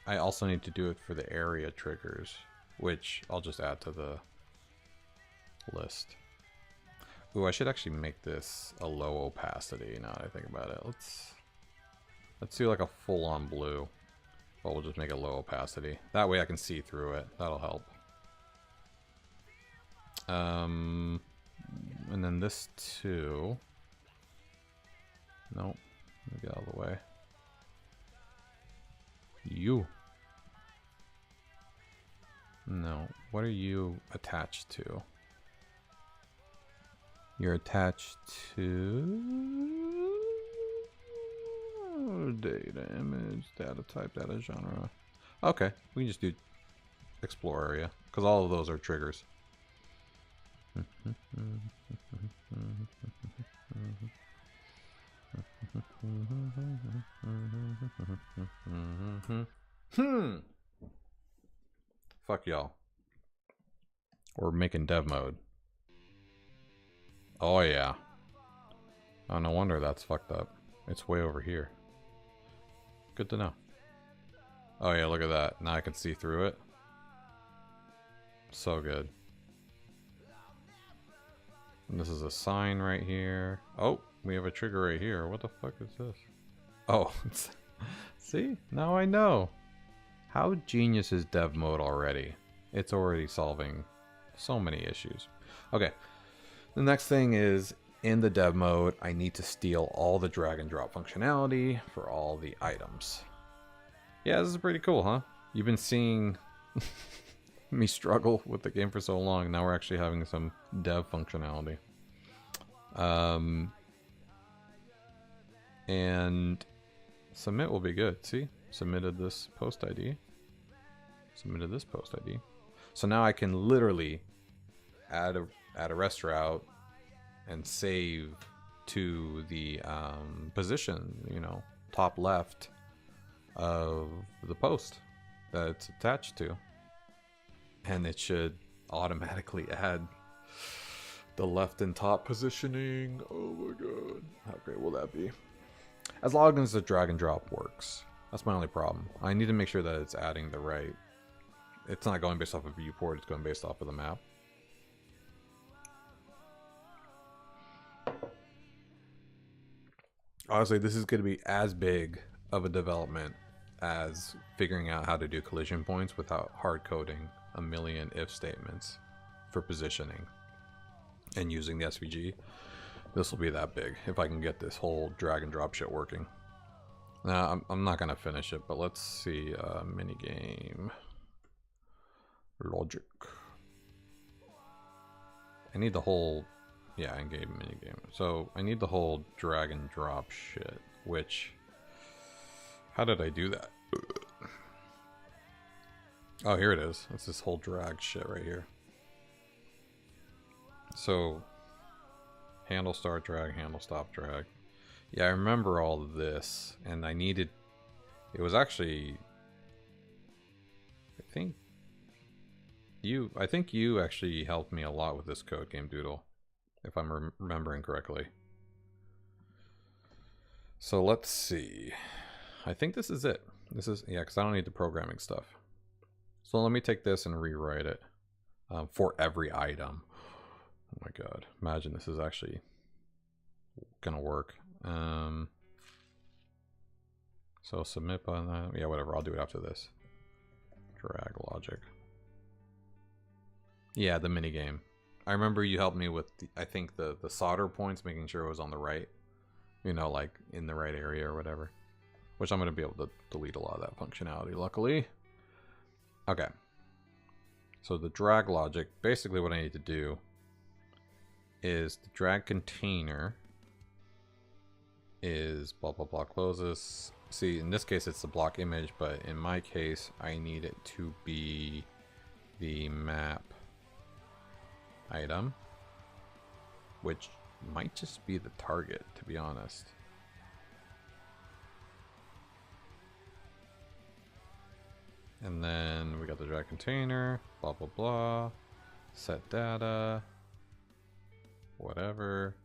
I also need to do it for the area triggers, which I'll just add to the list. Ooh, I should actually make this a low opacity now that I think about it. Let's do like a full-on blue. But we'll just make it low opacity. That way I can see through it. That'll help. And then this too. Nope. Let me get out of the way. You. No. What are you attached to? You're attached to data image, data type, data genre. Okay, we can just do explore area because all of those are triggers. Fuck y'all. We're making dev mode. Oh yeah. Oh, no wonder that's fucked up. It's way over here. Good to know. Oh yeah, look at that. Now I can see through it. So good. And this is a sign right here. Oh, we have a trigger right here. What the fuck is this? Oh, see? Now I know. How genius is dev mode already? It's already solving so many issues. Okay. The next thing is in the dev mode, I need to steal all the drag and drop functionality for all the items. Yeah, this is pretty cool, huh? You've been seeing me struggle with the game for so long. Now we're actually having some dev functionality. And submit will be good. See? Submitted this post ID. Submitted this post ID. So now I can literally add a rest route and save to the position, you know, top left of the post that it's attached to. And it should automatically add the left and top positioning. Oh my god. How great will that be? As long as the drag and drop works. That's my only problem. I need to make sure that it's adding the right. It's not going based off of viewport, it's going based off of the map. Honestly, this is going to be as big of a development as figuring out how to do collision points without hard coding a million if statements for positioning and using the SVG. This will be that big if I can get this whole drag and drop shit working. Now, I'm not going to finish it, but let's see. Minigame. Logic. I need the whole... Yeah, in-game minigame. So, I need the whole drag and drop shit, which... How did I do that? Oh, here it is. It's this whole drag shit right here. So, handle start drag, handle stop drag. Yeah, I remember all of this, and I needed... It was actually... I think you actually helped me a lot with this code, Game Doodle, if I'm remembering correctly. So let's see. I think this is it. This is, yeah, because I don't need the programming stuff. So let me take this and rewrite it for every item. Oh my god. Imagine this is actually gonna work. So submit button. Yeah, whatever. I'll do it after this. Drag logic. Yeah, the minigame. I remember you helped me with, I think, the solder points, making sure it was on the right. You know, like in the right area or whatever. Which I'm going to be able to delete a lot of that functionality, luckily. Okay. So the drag logic, basically what I need to do is the drag container is blah, blah, blah, closes. See, in this case, it's the block image, but in my case, I need it to be the map item, which might just be the target, to be honest. And then we got the drag container, blah, blah, blah, set data, whatever.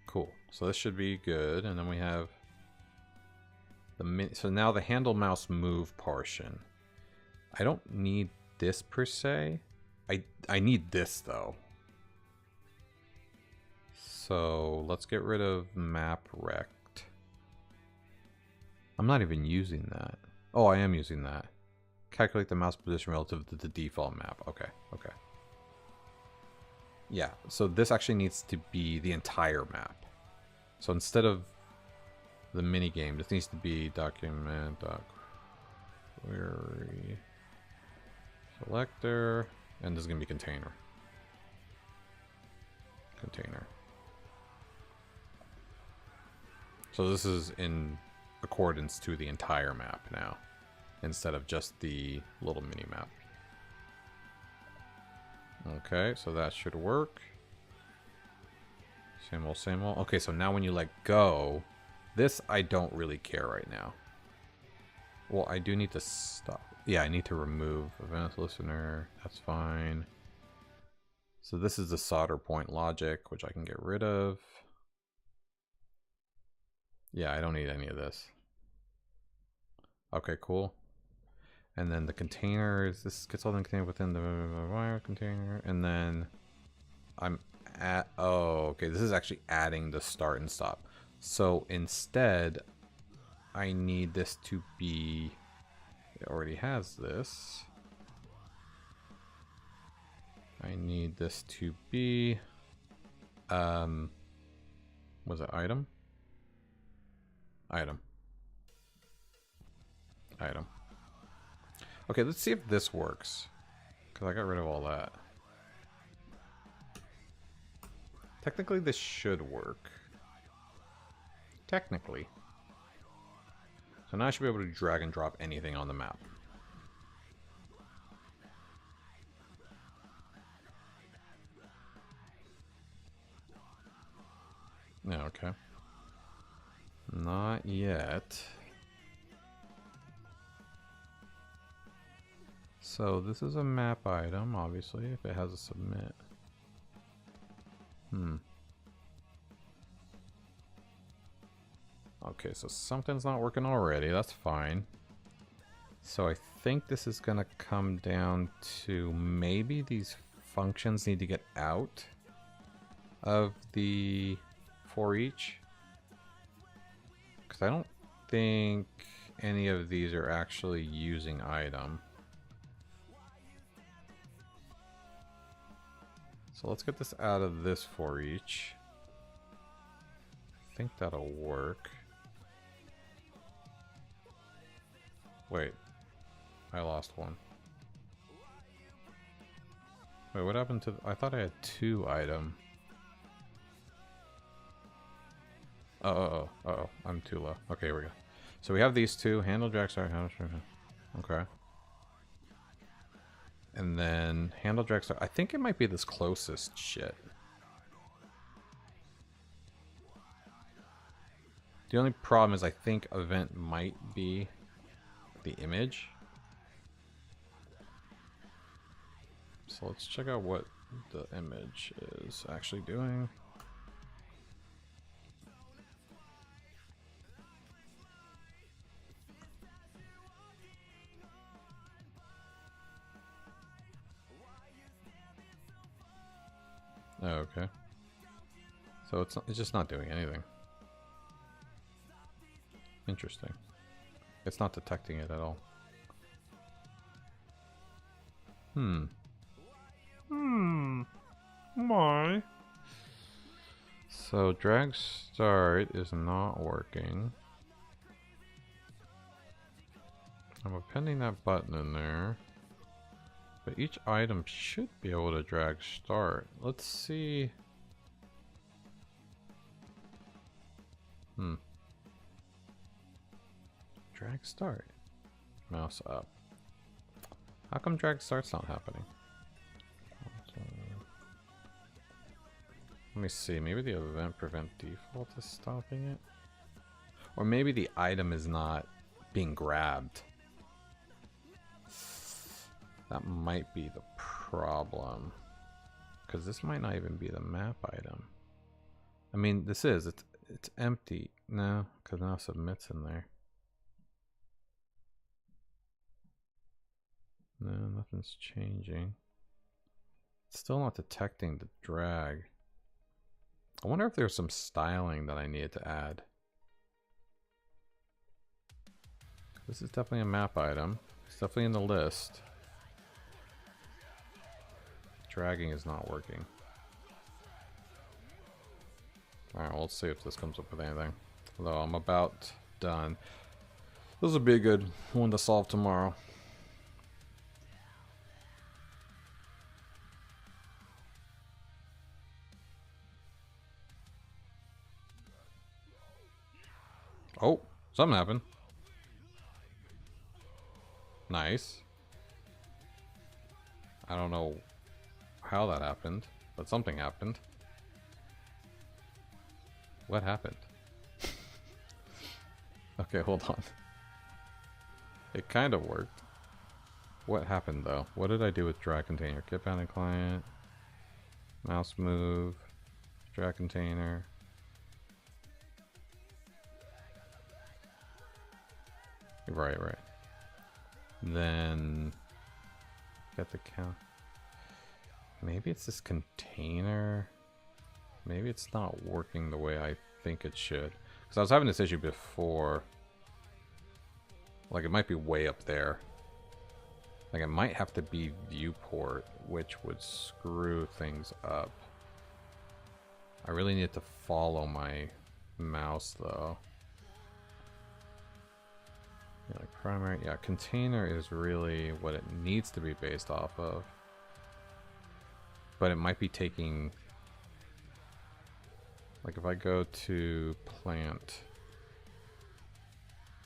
Cool. So this should be good. And then we have the so now the handle mouse move portion. I don't need this per se. I need this though. So let's get rid of map rect. I'm not even using that. Oh, I am using that. Calculate the mouse position relative to the default map. Okay, okay. Yeah, so this actually needs to be the entire map. So instead of the mini game, this needs to be document.query selector, and this is going to be container. Container. So this is in accordance to the entire map now, instead of just the little mini map. Okay, so that should work. Same old, same old. Okay, so now when you let go, this I don't really care right now. Well, I do need to stop. Yeah, I need to remove event listener. That's fine. So this is the solder point logic, which I can get rid of. Yeah, I don't need any of this. Okay, cool. And then the containers, this gets all the container within the wire container. And then I'm at, oh, okay, this is actually adding the start and stop. So instead, I need this to be, it already has this. I need this to be, was it item? Item. Item. Okay, let's see if this works. Because I got rid of all that. Technically, this should work. Technically. So now I should be able to drag and drop anything on the map. Yeah, okay. Not yet. So this is a map item, obviously, if it has a submit. Okay, so something's not working already. That's fine. So I think this is going to come down to maybe these functions need to get out of the for each. Because I don't think any of these are actually using item. So let's get this out of this for each. I think that'll work. Wait, I lost one. Wait, what happened to, I thought I had 2 item. Uh-oh, I'm too low. Okay, here we go. So we have these 2, handle, drag, start, handle, okay. And then handle, drag, start. I think it might be this closest shit. The only problem is I think event might be the image. So let's check out what the image is actually doing. Oh, okay. So it's just not doing anything. Interesting. It's not detecting it at all. Why? So drag start is not working. I'm appending that button in there. But each item should be able to drag start. Let's see. Drag start. Mouse up. How come drag start's not happening? Let me see. Maybe the event prevent default is stopping it? Or maybe the item is not being grabbed. That might be the problem. Because this might not even be the map item. I mean, it's empty. No, because now submit's in there. No, nothing's changing. It's still not detecting the drag. I wonder if there's some styling that I needed to add. This is definitely a map item. It's definitely in the list. Dragging is not working. Alright, well, let's see if this comes up with anything. Although I'm about done. This will be a good one to solve tomorrow. Oh, something happened. Nice. I don't know how that happened, but something happened. What happened? Okay, hold on. It kind of worked. What happened though? What did I do with drag container? Kit bounding client, mouse move, drag container. Right. Then get the count. Maybe it's this container. Maybe it's not working the way I think it should. Because I was having this issue before. Like, it might be way up there. Like, it might have to be viewport, which would screw things up. I really need to follow my mouse, though. Yeah, like primary, yeah, container is really what it needs to be based off of. But it might be taking, like if I go to plant,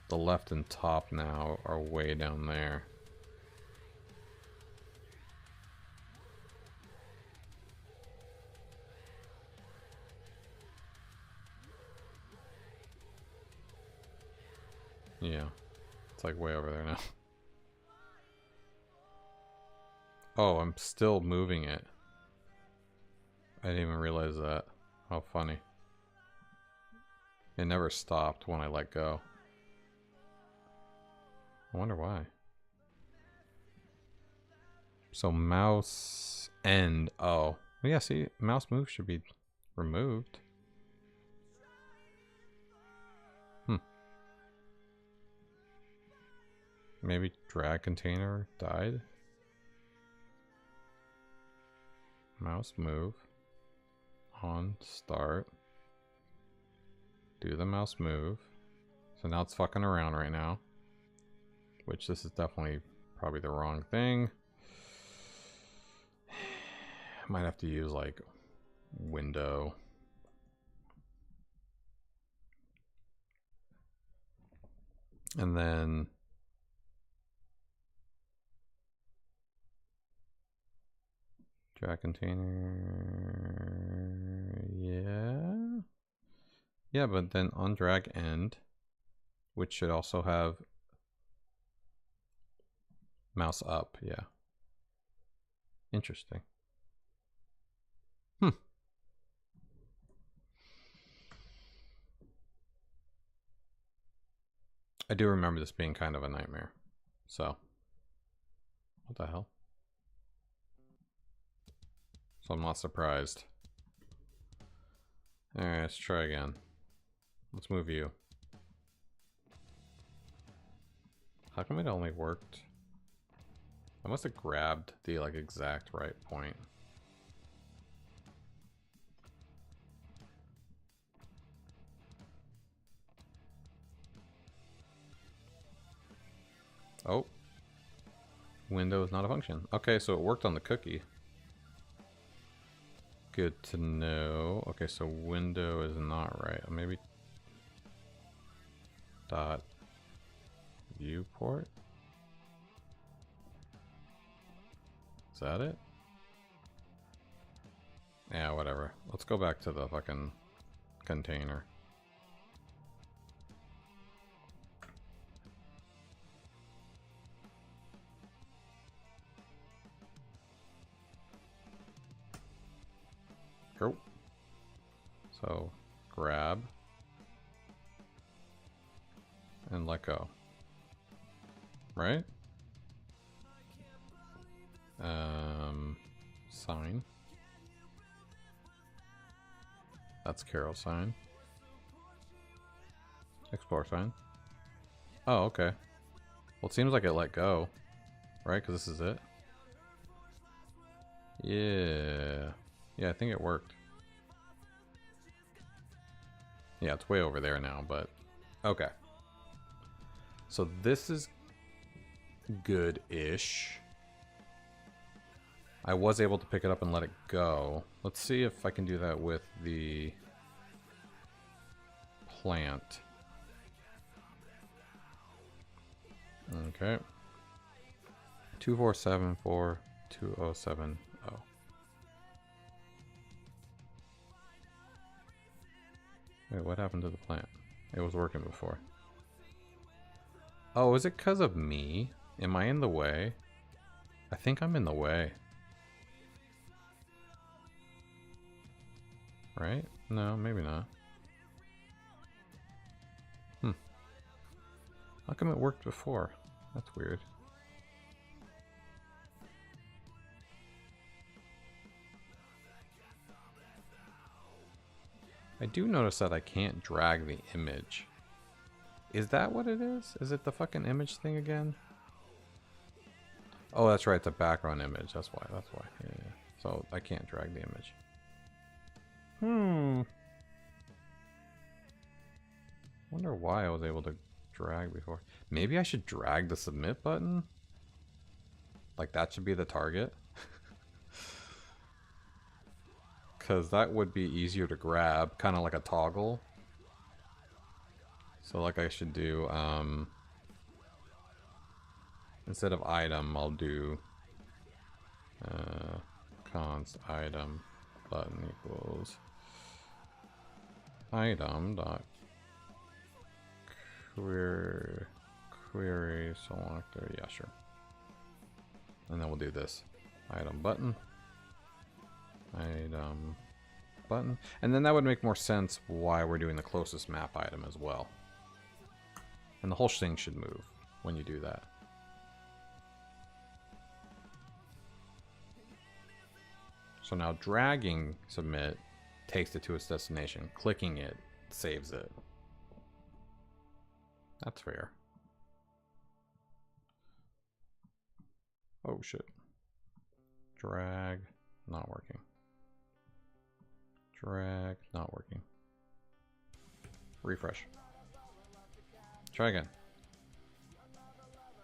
the left and top now are way down there. Yeah, it's like way over there now. Oh, I'm still moving it. I didn't even realize that. How funny. It never stopped when I let go. I wonder why. So mouse end. Oh. Well, yeah, see, mouse move should be removed. Maybe drag container died. Mouse move. On start. Do the mouse move. So now it's fucking around right now. Which this is definitely probably the wrong thing. Might have to use like window. And then drag container. Yeah. Yeah, but then on drag end, which should also have mouse up. Yeah. Interesting. I do remember this being kind of a nightmare. So, what the hell? So I'm not surprised. Alright, let's try again. Let's move you. How come it only worked? I must have grabbed the like exact right point. Oh. Window is not a function. Okay, so it worked on the cookie. Good to know. Okay, so window is not right. Maybe dot viewport. Is that it? Yeah, whatever. Let's go back to the fucking container. Go. So grab and let go, right? Sign. That's Carol's sign. Explore sign. Oh, okay. Well, it seems like it let go, right? Because this is it. Yeah. Yeah, I think it worked. Yeah, it's way over there now, but okay. So this is good-ish. I was able to pick it up and let it go. Let's see if I can do that with the plant. Okay. 2474270. Wait, what happened to the plant? It was working before. Oh, is it because of me? Am I in the way? I think I'm in the way. Right? No, maybe not. How come it worked before? That's weird. I do notice that I can't drag the image. Is that what it is? Is it the fucking image thing again? Oh, that's right. It's a background image. That's why. That's why. Yeah. So I can't drag the image. Wonder why I was able to drag before. Maybe I should drag the submit button? Like that should be the target? Because that would be easier to grab, kind of like a toggle. So like I should do, instead of item, I'll do const item button equals item dot query selector. Yeah, sure. And then we'll do this item button. Item button. And then that would make more sense why we're doing the closest map item as well. And the whole thing should move when you do that. So now dragging submit takes it to its destination. Clicking it saves it. That's fair. Oh shit. Drag, not working. Drag, not working. Refresh. Try again.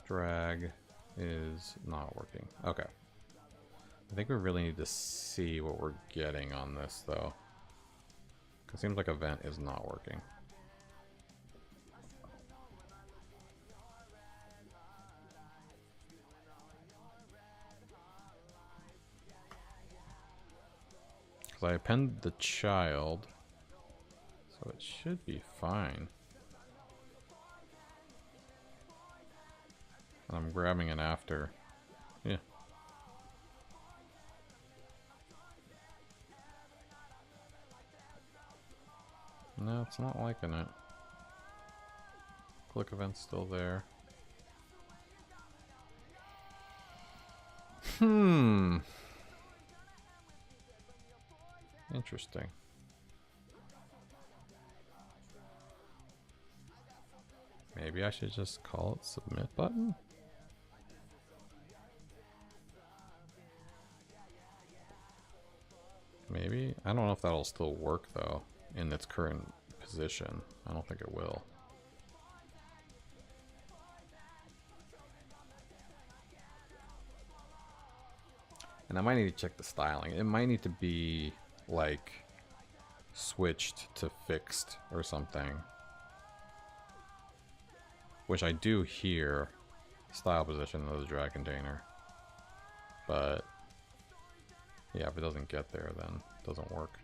Drag is not working. Okay. I think we really need to see what we're getting on this though. It seems like event is not working. Because I append the child, so it should be fine. I'm grabbing it after. Yeah. No, it's not liking it. Click event's still there. Interesting. Maybe I should just call it submit button? Maybe? I don't know if that'll still work though in its current position. I don't think it will. And I might need to check the styling. It might need to be like switched to fixed or something. Which I do here. Style position of the drag container. But yeah, if it doesn't get there, then it doesn't work.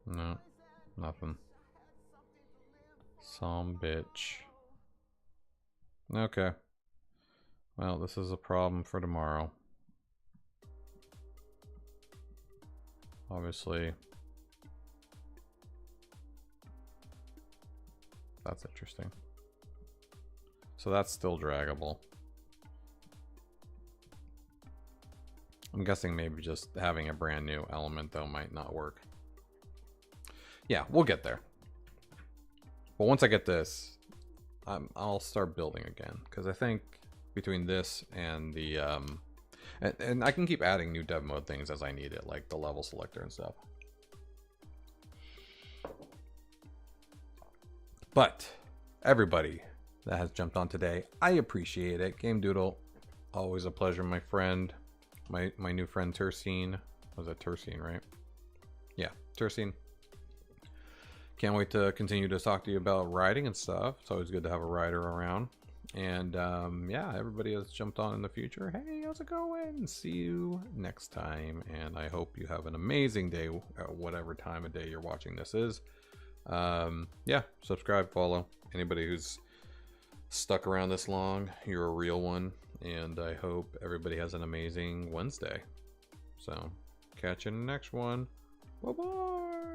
No, nothing. Some bitch. Okay. Well, this is a problem for tomorrow. Obviously. That's interesting. So that's still draggable. I'm guessing maybe just having a brand new element though might not work. Yeah, we'll get there. But once I get this, I'll start building again, because I think between this and the and I can keep adding new dev mode things as I need it, like the level selector and stuff. But everybody that has jumped on today, I appreciate it. Game Doodle, always a pleasure, my friend. My new friend Tersine. Was that Tersine, right? Yeah, Tersine. Can't wait to continue to talk to you about writing and stuff. It's always good to have a writer around. And yeah, everybody has jumped on in the future. Hey, how's it going? See you next time. And I hope you have an amazing day, whatever time of day you're watching this is. Yeah, subscribe, follow. Anybody who's stuck around this long, you're a real one. And I hope everybody has an amazing Wednesday. So, catch you in the next one. Bye-bye.